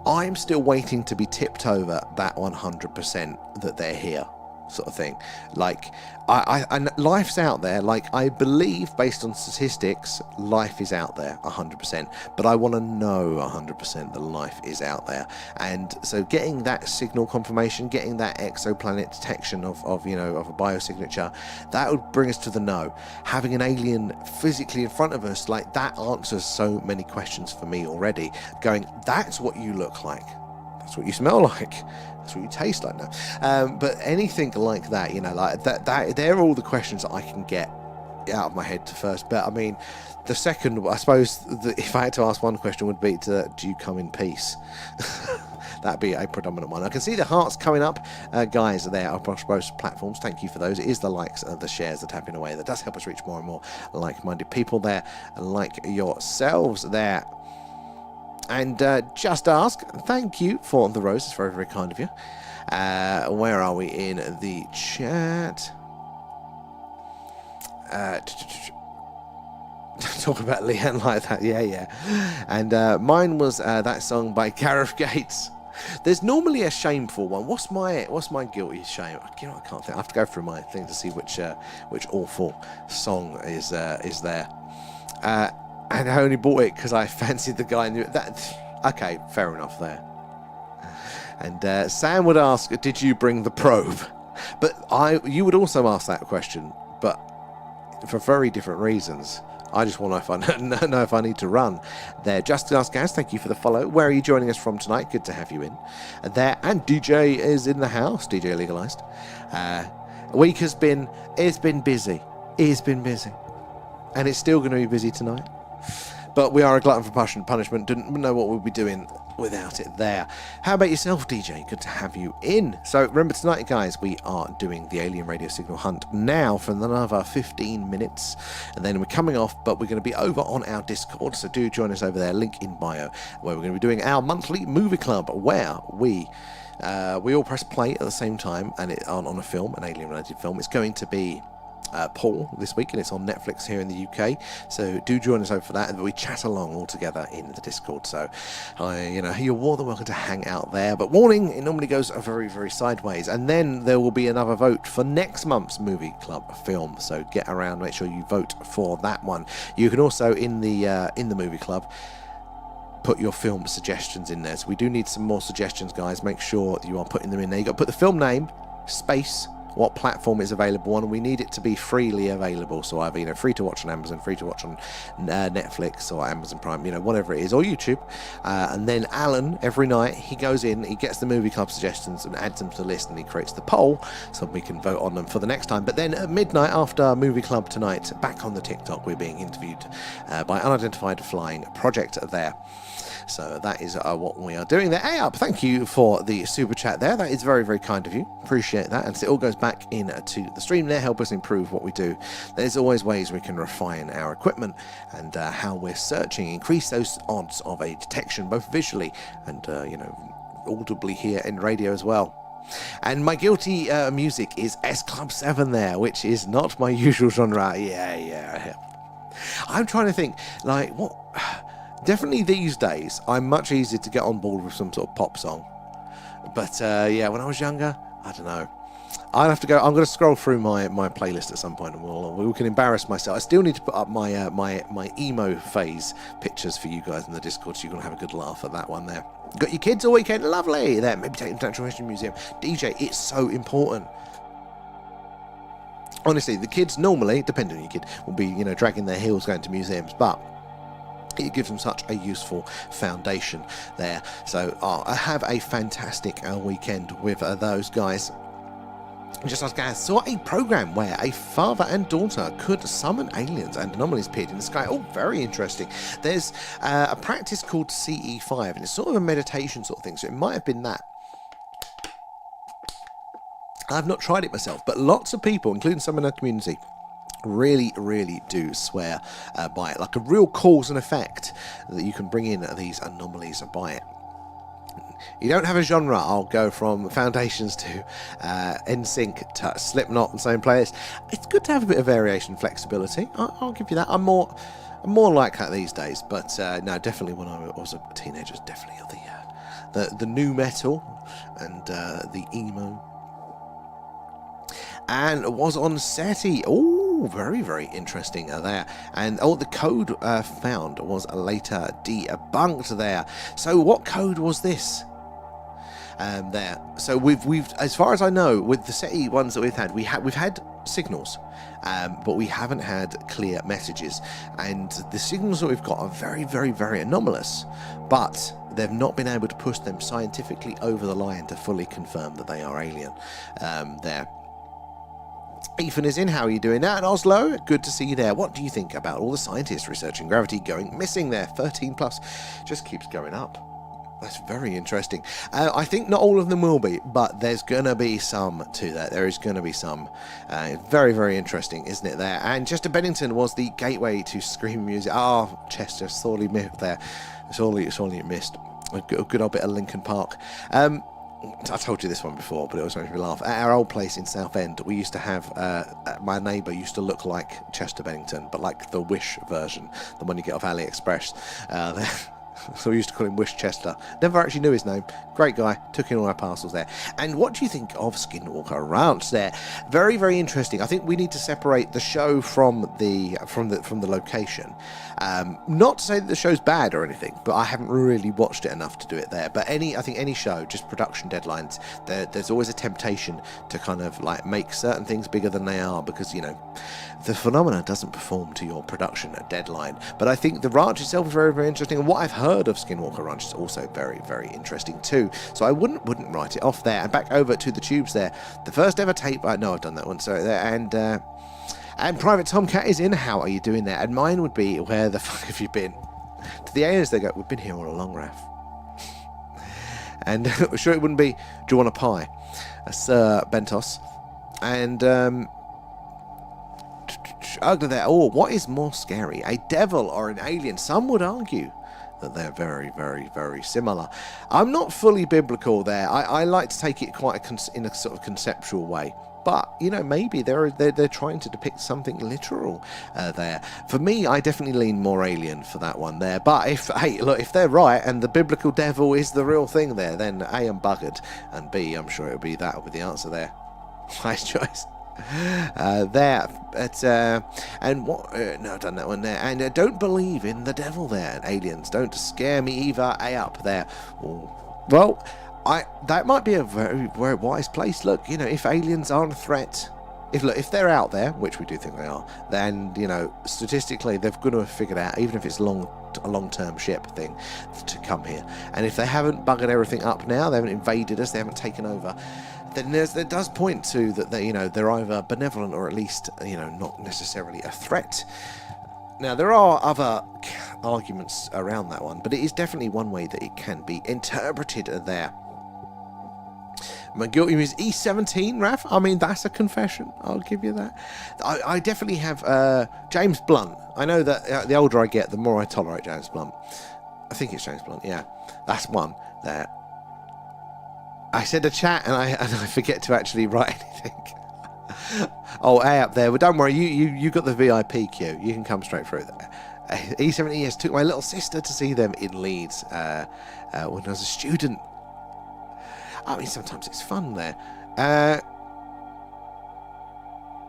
I'm still waiting to be tipped over that 100% that they're here, sort of thing. Like, and life's out there. Like, I believe, based on statistics, life is out there 100%. But I want to know 100% that life is out there. And so getting that signal confirmation, getting that exoplanet detection of a biosignature, that would bring us to the no. Having an alien physically in front of us, like, that answers so many questions for me already. Going, that's what you look like. That's what you smell like. That's what you taste like now. But anything like that, like that, they're all the questions that I can get out of my head to first. But I mean, the second, I suppose, if I had to ask one question, would be do you come in peace? That'd be a predominant one. I can see the hearts coming up, guys, there across both platforms. Thank you for those. It is the likes and the shares that tapping away. That does help us reach more and more like-minded people there, like yourselves there. And just ask, thank you for the rose. It's very, very kind of you. Where are we in the chat? Talk about Leanne like that. Yeah. And mine was that song by Gareth Gates. There's normally a shameful one. What's my guilty shame? I can't think. I have to go through my thing to see which awful song is there. And I only bought it because I fancied the guy. Okay, fair enough there. And Sam would ask, did you bring the probe? But you would also ask that question, but for very different reasons. I just want to know if I need to run there. Just Ask Gaz, thank you for the follow. Where are you joining us from tonight? Good to have you in there. And DJ is in the house. DJ Legalized. Week it's been busy. It's been busy. And it's still going to be busy tonight. But we are a glutton for punishment. Didn't know what we'd be doing without it there. How about yourself, DJ? Good to have you in. So remember tonight, guys, we are doing the alien radio signal hunt now for another 15 minutes, and then we're coming off, but we're going to be over on our Discord, so do join us over there, link in bio, where we're going to be doing our monthly movie club, where we all press play at the same time, and on a film, an alien related film. It's going to be Paul this week, and it's on Netflix here in the UK, so do join us over for that, and we chat along all together in the Discord. So you're more than welcome to hang out there, but warning, it normally goes very, very sideways, and then there will be another vote for next month's movie club film, so get around, make sure you vote for that one. You can also in the movie club put your film suggestions in there, so we do need some more suggestions, guys. Make sure you are putting them in there. You got to put the film name, space, what platform is available on, and we need it to be freely available, so either free to watch on Amazon, free to watch on Netflix or Amazon Prime, whatever it is, or YouTube. And then Alan, every night he goes in, he gets the movie club suggestions and adds them to the list, and he creates the poll so we can vote on them for the next time. But then at midnight after movie club tonight, back on the TikTok, we're being interviewed by Unidentified Flying Project there. So that is what we are doing there. Hey up, thank you for the super chat there. That is very, very kind of you. Appreciate that. And so it all goes back into the stream there, help us improve what we do. There's always ways we can refine our equipment and how we're searching, increase those odds of a detection, both visually and, audibly here in radio as well. And my guilty music is S Club 7 there, which is not my usual genre. Yeah. I'm trying to think, like, what... Definitely these days, I'm much easier to get on board with some sort of pop song. But when I was younger, I don't know. I'll have to go. I'm going to scroll through my playlist at some point, and we can embarrass myself. I still need to put up my my emo phase pictures for you guys in the Discord, so you can have a good laugh at that one there. Got your kids all weekend, lovely. There, maybe take them to the Natural History Museum. DJ, it's so important. Honestly, the kids normally, depending on your kid, will be dragging their heels going to museums, but it gives them such a useful foundation there. So I have a fantastic weekend with those guys. Just as guys saw a program where a father and daughter could summon aliens and anomalies appeared in the sky. Oh, very interesting. There's a practice called CE5, and it's sort of a meditation sort of thing, so it might have been that. I've not tried it myself, but lots of people, including some in our community, really, really do swear by it, like a real cause and effect that you can bring in these anomalies by it. You don't have a genre. I'll go from Foundations to NSYNC to Slipknot and same players. It's good to have a bit of variation and flexibility. I'll give you that. I'm more like that these days, but no, definitely when I was a teenager, definitely the new metal and the emo. And was on SETI. Oh, very, very interesting there. And the code found was later debunked there. So what code was this? There. So we've as far as I know, with the SETI ones that we've had signals, but we haven't had clear messages. And the signals that we've got are very, very, very anomalous. But they've not been able to push them scientifically over the line to fully confirm that they are alien. There. Ethan is in. How are you doing now in Oslo? Good to see you there. What do you think about all the scientists researching gravity going missing there? 13 plus just keeps going up. That's very interesting. I think not all of them will be, but there's going to be some to that. There is going to be some. Very, very interesting, isn't it there? And Chester Bennington was the gateway to scream music. Chester, sorely missed there. Sorely missed. A good old bit of Linkin Park. I told you this one before, but it was making me laugh. At our old place in Southend, we used to have, my neighbour used to look like Chester Bennington, but like the Wish version, the one you get off AliExpress. So we used to call him Wish Chester. Never actually knew his name. Great guy. Took in all our parcels there. And what do you think of Skinwalker Ranch there? Very, very interesting. I think we need to separate the show from the location. Not to say that the show's bad or anything, but I haven't really watched it enough to do it there. But I think any show, just production deadlines, there's always a temptation to kind of like make certain things bigger than they are, because the phenomena doesn't perform to your production deadline. But I think the ranch itself is very, very interesting, and what I've heard of Skinwalker Ranch is also very, very interesting too. So I wouldn't write it off there. And back over to the tubes there. The first ever tape. No, I've done that one. Sorry there. And Private Tomcat is in. How are you doing there? And mine would be, where the fuck have you been? To the aliens, they go, we've been here all along, Raph. And sure it wouldn't be, do you want a pie? Sir Bentos. And, ugly there. Oh, what is more scary, a devil or an alien? Some would argue that they're very, very, very similar. I'm not fully biblical there. I like to take it quite in a sort of conceptual way. But, you know, maybe they're trying to depict something literal there. For me, I definitely lean more alien for that one there. But if they're right and the biblical devil is the real thing there, then A, I'm buggered, and B, I'm sure it'll be that will be the answer there. Nice choice. There, but and what? No, I've done that one there. And don't believe in the devil there, aliens. Don't scare me either. A up there. Ooh. Well, that might be a very, very wise place. Look, you know, if aliens aren't a threat, if they're out there, which we do think they are, then, you know, statistically they've got to have figured out, even if it's a long-term ship thing, to come here. And if they haven't buggered everything up now, they haven't invaded us, they haven't taken over, then that does point to that they, you know, they're either benevolent or at least, you know, not necessarily a threat. Now, there are other arguments around that one, but it is definitely one way that it can be interpreted there. My guilty is E17, Raph. I mean, that's a confession. I'll give you that. I definitely have James Blunt. I know that the older I get, the more I tolerate James Blunt. I think it's James Blunt, yeah. That's one there. I said a chat and I forget to actually write anything. Oh, A up there. Well, don't worry. You got the VIP queue. You can come straight through there. E70 took my little sister to see them in Leeds when I was a student. I mean, sometimes it's fun there.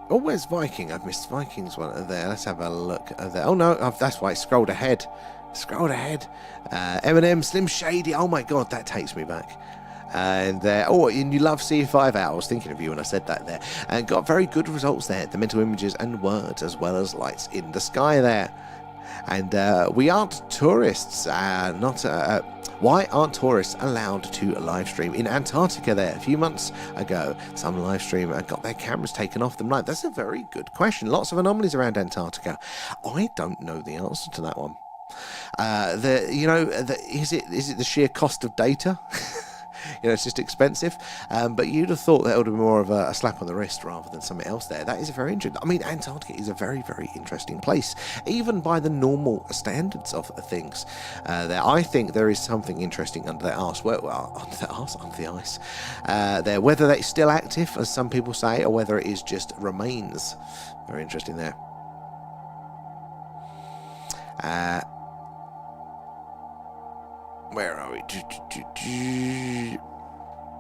Oh, where's Viking? I've missed Vikings one there. Let's have a look there. Oh, no, that's why I scrolled ahead. Eminem, Slim Shady. Oh, my God, that takes me back. And and you love C5 out. I was thinking of you when I said that there. And got very good results there. The mental images and words, as well as lights in the sky there. And we aren't tourists. Why aren't tourists allowed to live stream in Antarctica there? A few months ago, some live streamer got their cameras taken off them. Like, that's a very good question. Lots of anomalies around Antarctica. I don't know the answer to that one. Is it the sheer cost of data? You know, it's just expensive. But you'd have thought that would have been more of a slap on the wrist rather than something else there. That is very interesting. I mean, Antarctica is a very, very interesting place, even by the normal standards of things. There, I think there is something interesting under that ice. Under the ice. There, whether that's still active, as some people say, or whether it is just remains. Very interesting there. Where are we?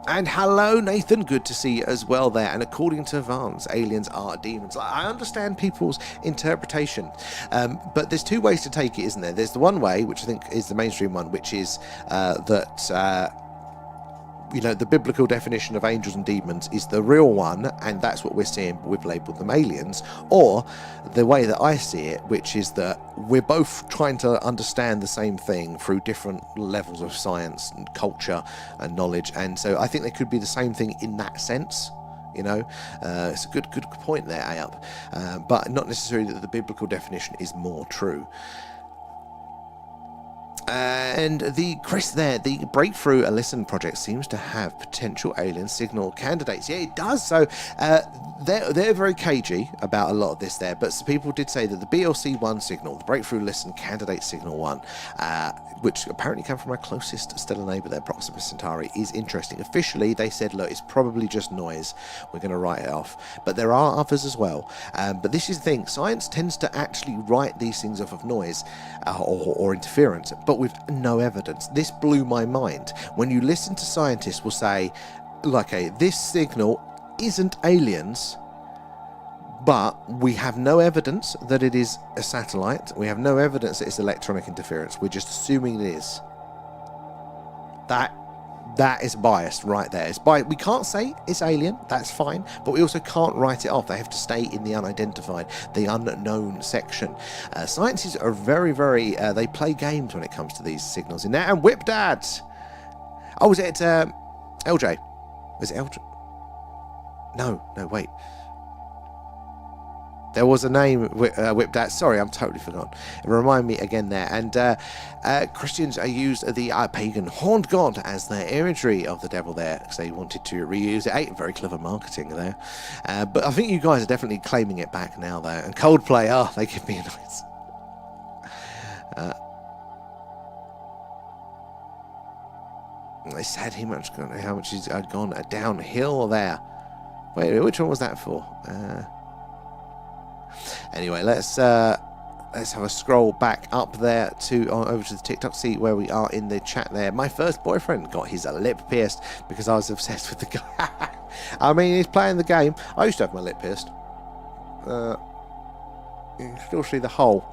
And hello, Nathan. Good to see you as well there. And according to Vance, aliens are demons. I understand people's interpretation, but there's two ways to take it, isn't there? There's the one way, which I think is the mainstream one, which is that you know, the biblical definition of angels and demons is the real one, and that's what we're seeing, but we've labelled them aliens. Or the way that I see it, which is that we're both trying to understand the same thing through different levels of science and culture and knowledge, and so I think they could be the same thing in that sense. You know, it's a good point there, Ayup, but not necessarily that the biblical definition is more true. And Chris there, the Breakthrough a Listen project seems to have potential alien signal candidates. Yeah, it does. So they're very cagey about a lot of this there, but some people did say that the BLC1 signal, the Breakthrough Listen candidate signal one, which apparently came from our closest stellar neighbour there, Proxima Centauri, is interesting. Officially, they said, look, it's probably just noise. We're going to write it off. But there are others as well. But this is the thing. Science tends to actually write these things off of noise or interference, but with no evidence. This blew my mind. When you listen to scientists will say, like, this signal isn't aliens, but we have no evidence that it is a satellite. We have no evidence that it's electronic interference. We're just assuming it is. That is biased right there. We can't say it's alien, that's fine, but we also can't write it off. They have to stay in the unidentified, the unknown section. Scientists are very, very, they play games when it comes to these signals in there. And Whip Dad! Oh, was it LJ? Was it LJ? No, wait. There was a name whipped out. Sorry, I'm totally forgotten. Remind me again there. And Christians used the pagan horned god as their imagery of the devil there, because they wanted to reuse it. Very clever marketing there. But I think you guys are definitely claiming it back now, though. And Coldplay, they give me a nice... They said how much he's gone downhill there. Wait, which one was that for? Anyway, let's have a scroll back up there over to the TikTok, see where we are in the chat there. My first boyfriend got his lip pierced because I was obsessed with the guy. I mean, he's playing the game. I used to have my lip pierced. You can still see the hole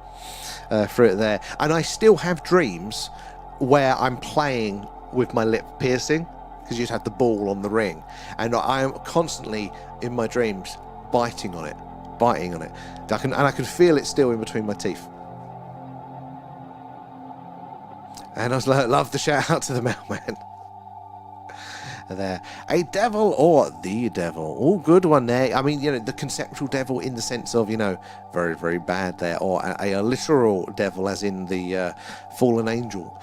through it there. And I still have dreams where I'm playing with my lip piercing, because you just have the ball on the ring, and I am constantly in my dreams biting on it. I can feel it still in between my teeth. And I was like, love the shout out to the mailman. There, a devil or the devil, all good one there. I mean, the conceptual devil in the sense of, very, very bad there, or a literal devil as in the fallen angel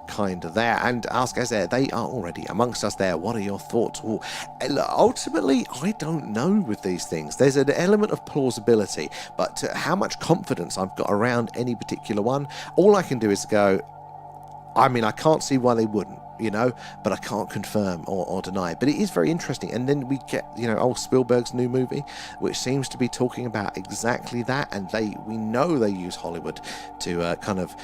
kind of there. And Ask Us there, they are already amongst us there. What are your thoughts? Ultimately, I don't know with these things. There's an element of plausibility, but how much confidence I've got around any particular one, all I can do is go, I mean, I can't see why they wouldn't. But I can't confirm or deny. But it is very interesting. And then we get, old Spielberg's new movie, which seems to be talking about exactly that. And we know they use Hollywood to kind of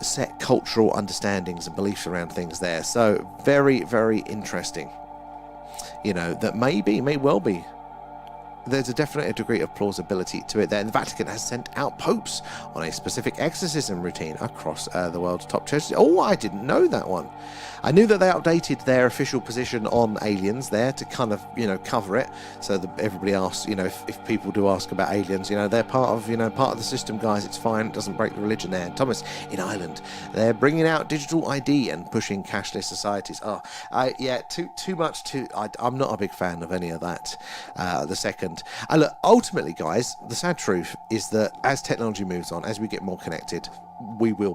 set cultural understandings and beliefs around things there. So very, very interesting. That may well be. There's a definite degree of plausibility to it there. The Vatican has sent out popes on a specific exorcism routine across the world's top churches. Oh, I didn't know that one. I knew that they updated their official position on aliens there to kind of, cover it, so that everybody asks, if people do ask about aliens, they're part of the system, guys. It's fine. It doesn't break the religion there. And Thomas, in Ireland, they're bringing out digital ID and pushing cashless societies. Too much. I'm not a big fan of any of that. The second. And look, ultimately, guys, the sad truth is that as technology moves on, as we get more connected, we will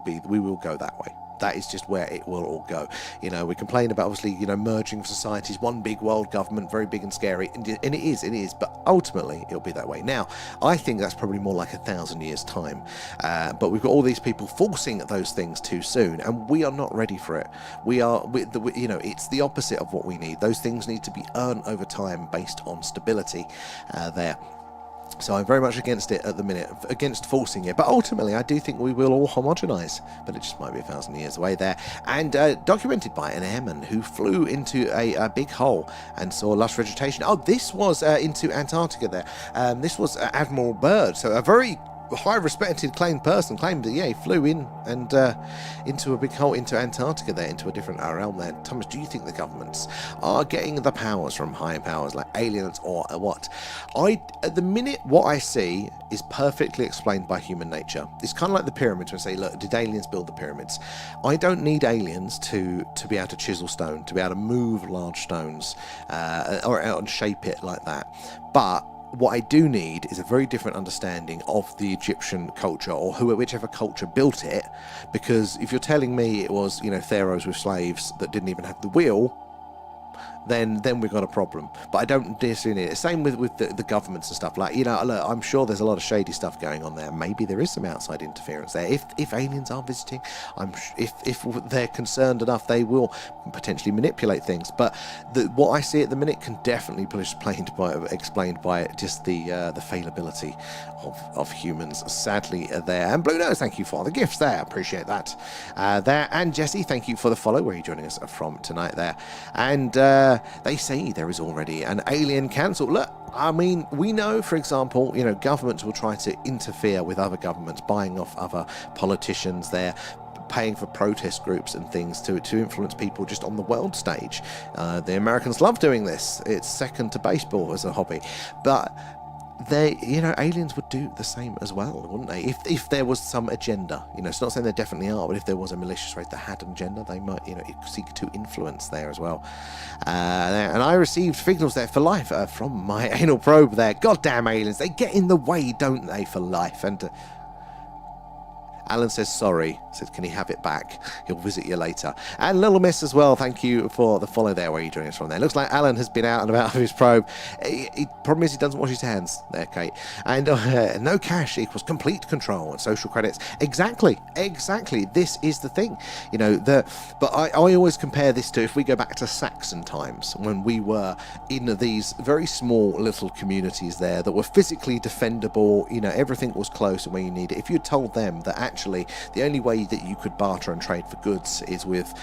go that way. That is just where it will all go. We complain about, obviously, merging societies, one big world government, very big and scary, and it is, but ultimately it'll be that way. Now, I think that's probably more like 1,000 years' time, but we've got all these people forcing those things too soon, and we are not ready for it. It's the opposite of what we need. Those things need to be earned over time based on stability there. So I'm very much against it at the minute, against forcing it. But ultimately, I do think we will all homogenise. But it just might be 1,000 years away there. And documented by an airman who flew into a big hole and saw lush vegetation. Oh, this was into Antarctica there. This was Admiral Byrd. So a very high respected claimed that he flew in and into a big hole into Antarctica there, into a different realm there. Thomas, do you think the governments are getting the powers from higher powers like aliens or what? At the minute, what I see is perfectly explained by human nature. It's kind of like the pyramids, when I say, look, did aliens build the pyramids? I don't need aliens to be able to chisel stone, to be able to move large stones or shape it like that. But what I do need is a very different understanding of the Egyptian culture, or whichever culture built it, because if you're telling me it was, pharaohs with slaves that didn't even have the wheel, then we've got a problem. But I don't necessarily need it. Same with the governments and stuff. Like, look, I'm sure there's a lot of shady stuff going on there. Maybe there is some outside interference there. If aliens are visiting, if they're concerned enough, they will potentially manipulate things. But what I see at the minute can definitely be explained by just the fallibility of humans, sadly, there. And Blue Nose, thank you for the gifts there. Appreciate that. There. And Jesse, thank you for the follow. Where are you joining us from tonight there? And they say there is already an alien council. Look, I mean, we know, for example, governments will try to interfere with other governments, buying off other politicians there, paying for protest groups and things to influence people just on the world stage. The Americans love doing this. It's second to baseball as a hobby. But they, aliens would do the same as well, wouldn't they? If there was some agenda, it's not saying there definitely are, but if there was a malicious race that had an agenda, they might, seek to influence there as well. And I received signals there for life from my anal probe there. Goddamn aliens, they get in the way, don't they, for life? And Alan says sorry, says can he have it back? He'll visit you later. And Little Miss as well, thank you for the follow there. Where are you joining us from there? Looks like Alan has been out and about with his probe. Problem is he doesn't wash his hands there, Kate. And no cash equals complete control and social credits. Exactly. This is the thing. But I always compare this to, if we go back to Saxon times, when we were in these very small little communities there that were physically defendable, everything was close and where you need it. If you told them that actually the only way that you could barter and trade for goods is with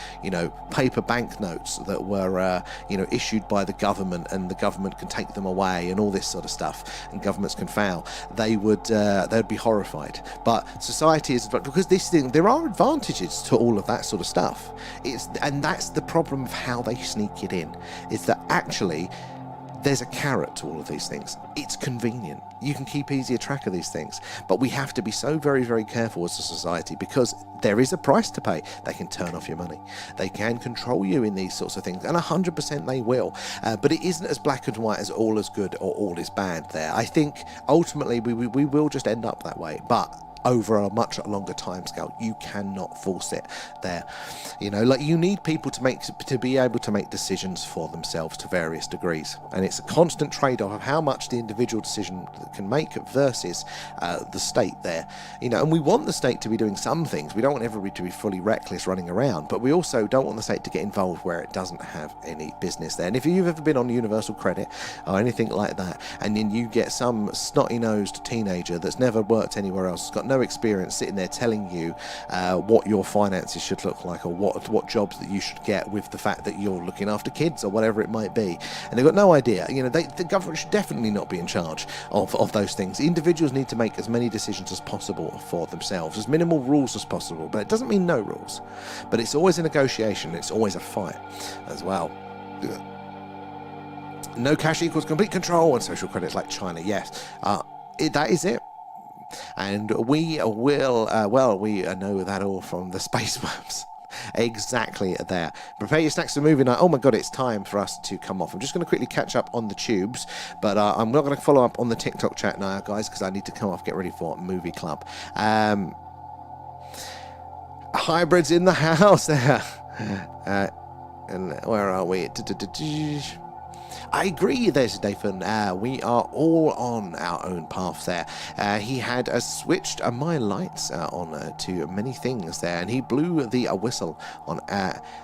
paper banknotes that were issued by the government, and the government can take them away and all this sort of stuff, and governments can fail, they'd be horrified. But society is, because there are advantages to all of that sort of stuff. And that's the problem of how they sneak it in, is that actually there's a carrot to all of these things. It's convenient. You can keep easier track of these things. But we have to be so very, very careful as a society, because there is a price to pay. They can turn off your money. They can control you in these sorts of things. And 100% they will. But it isn't as black and white as all is good or all is bad there. I think ultimately we will just end up that way. But over a much longer time scale, you cannot force it there. You need people to be able to make decisions for themselves to various degrees, and it's a constant trade-off of how much the individual decision can make versus the state there. And we want the state to be doing some things. We don't want everybody to be fully reckless running around, but we also don't want the state to get involved where it doesn't have any business there. And if you've ever been on universal credit or anything like that, and then you get some snotty-nosed teenager that's never worked anywhere else, has got no experience, sitting there telling you what your finances should look like, or what jobs that you should get, with the fact that you're looking after kids or whatever it might be, and they've got no idea. The government should definitely not be in charge of those things. Individuals need to make as many decisions as possible for themselves, as minimal rules as possible, but it doesn't mean no rules, but it's always a negotiation, it's always a fight as well. No cash equals complete control, and social credits like China. Yes, that is it. And we will, we know that all from the space maps. Exactly there. Prepare your snacks for movie night. Oh my god, it's time for us to come off. I'm just going to quickly catch up on the tubes, but I'm not going to follow up on the TikTok chat now, guys, because I need to come off, get ready for movie club. Hybrids in the house there. And where are we? I agree, there's Nathan. We are all on our own path there. He had switched my lights on to many things there, and he blew the whistle on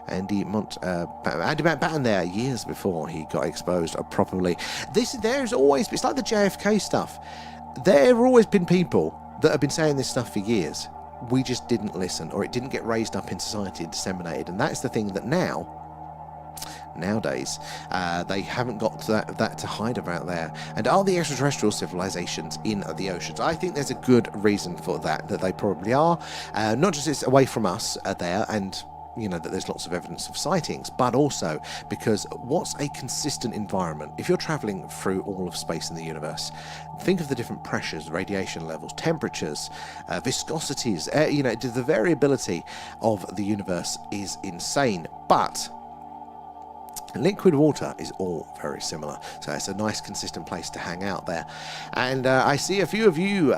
Andy Batten there years before he got exposed properly. There's always, it's like the JFK stuff. There have always been people that have been saying this stuff for years. We just didn't listen, or it didn't get raised up in society and disseminated. And that's the thing that nowadays they haven't got that to hide about there. And are the extraterrestrial civilizations in the oceans? I think there's a good reason for that they probably are. Not just it's away from us there, and that there's lots of evidence of sightings, but also because what's a consistent environment? If you're traveling through all of space in the universe, think of the different pressures, radiation levels, temperatures, viscosities, the variability of the universe is insane. But liquid water is all very similar, so it's a nice consistent place to hang out there. And I see a few of you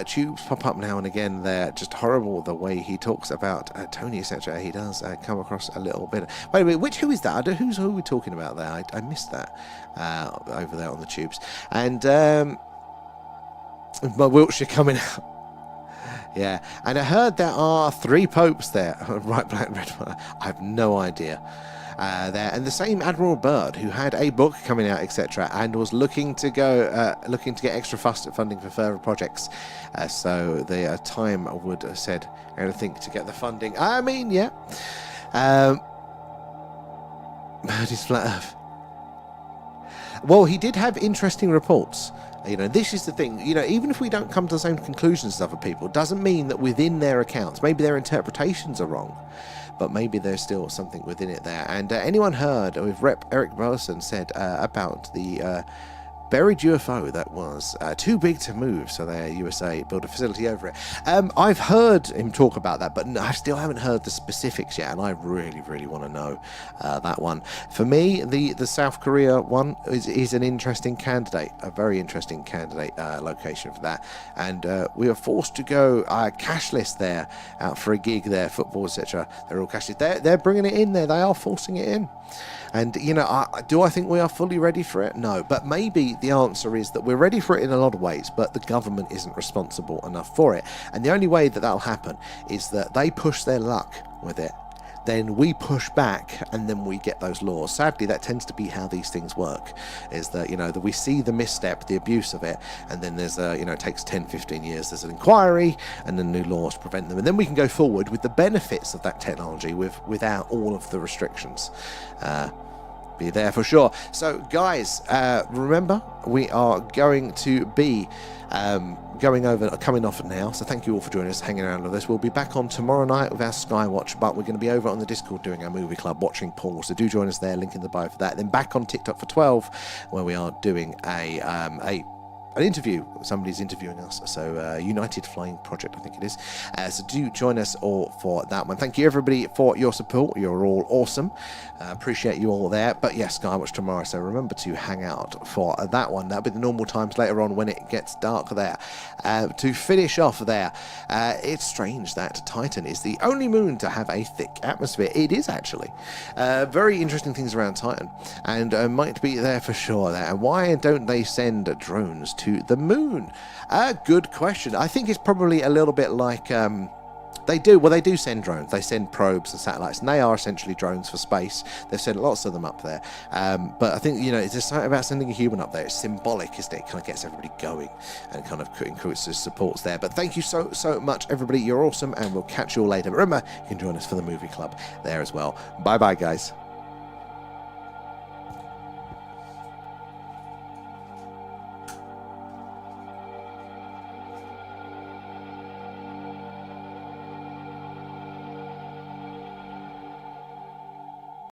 tubes pop up now and again there. Just horrible the way he talks about Tony, etc. He does come across a little bit. Wait a minute, who is that? Who are we talking about there? I missed that over there on the tubes. And my Wiltshire coming out. Yeah, and I heard there are 3 popes there. Right, black, red. I have no idea. There, and the same Admiral Byrd, who had a book coming out, etc., and was looking to get extra funding for further projects. So the Time would have said anything to get the funding. I mean, yeah. Byrd is flat Earth. Well, he did have interesting reports. This is the thing, even if we don't come to the same conclusions as other people, doesn't mean that within their accounts, maybe their interpretations are wrong, but maybe there's still something within it there. And anyone heard with Rep Eric Burleson said about the buried UFO that was too big to move, so the USA built a facility over it. I've heard him talk about that, but I still haven't heard the specifics yet, and I really want to know that one. For me, the South Korea one is an interesting candidate, a very interesting candidate location for that. And we are forced to go cashless there, out for a gig there, football, etc. They're all cashless. They're bringing it in there. They are forcing it in. And, you know, do I think we are fully ready for it? No. But maybe the answer is that we're ready for it in a lot of ways, but the government isn't responsible enough for it. And the only way that that'll happen is that they push their luck with it. Then we push back, and then we get those laws. Sadly, that tends to be how these things work, is that, you know, that we see the misstep, the abuse of it, and then there's a, you know, it takes 10, 15 years, there's an inquiry, and then new laws to prevent them. And then we can go forward with the benefits of that technology without all of the restrictions. Be there for sure. So, guys, remember, we are going to be coming off now, so thank you all for joining us, hanging around with us. We'll be back on tomorrow night with our Skywatch, but we're going to be over on the Discord doing our movie club, watching Paul, so do join us there, link in the bio for that. Then back on TikTok for 12, where we are doing an interview. Somebody's interviewing us, so United Flying Project, I think it is. So do join us all for that one. Thank you everybody for your support. You're all awesome. Appreciate you all there. But yes, Skywatch tomorrow, so remember to hang out for that one. That'll be the normal times later on when it gets dark there. To finish off there, it's strange that Titan is the only moon to have a thick atmosphere. It is actually. Very interesting things around Titan, and might be there for sure there. And why don't they send drones to the moon? Good question. I think it's probably a little bit like they do send drones. They send probes and satellites, and they are essentially drones for space. They've sent lots of them up there, but I think, you know, it's just something about sending a human up there. It's symbolic, isn't it? It kind of gets everybody going and kind of increases supports there. But thank you so much, everybody. You're awesome, and we'll catch you all later. But remember, you can join us for the movie club there as well. Bye guys.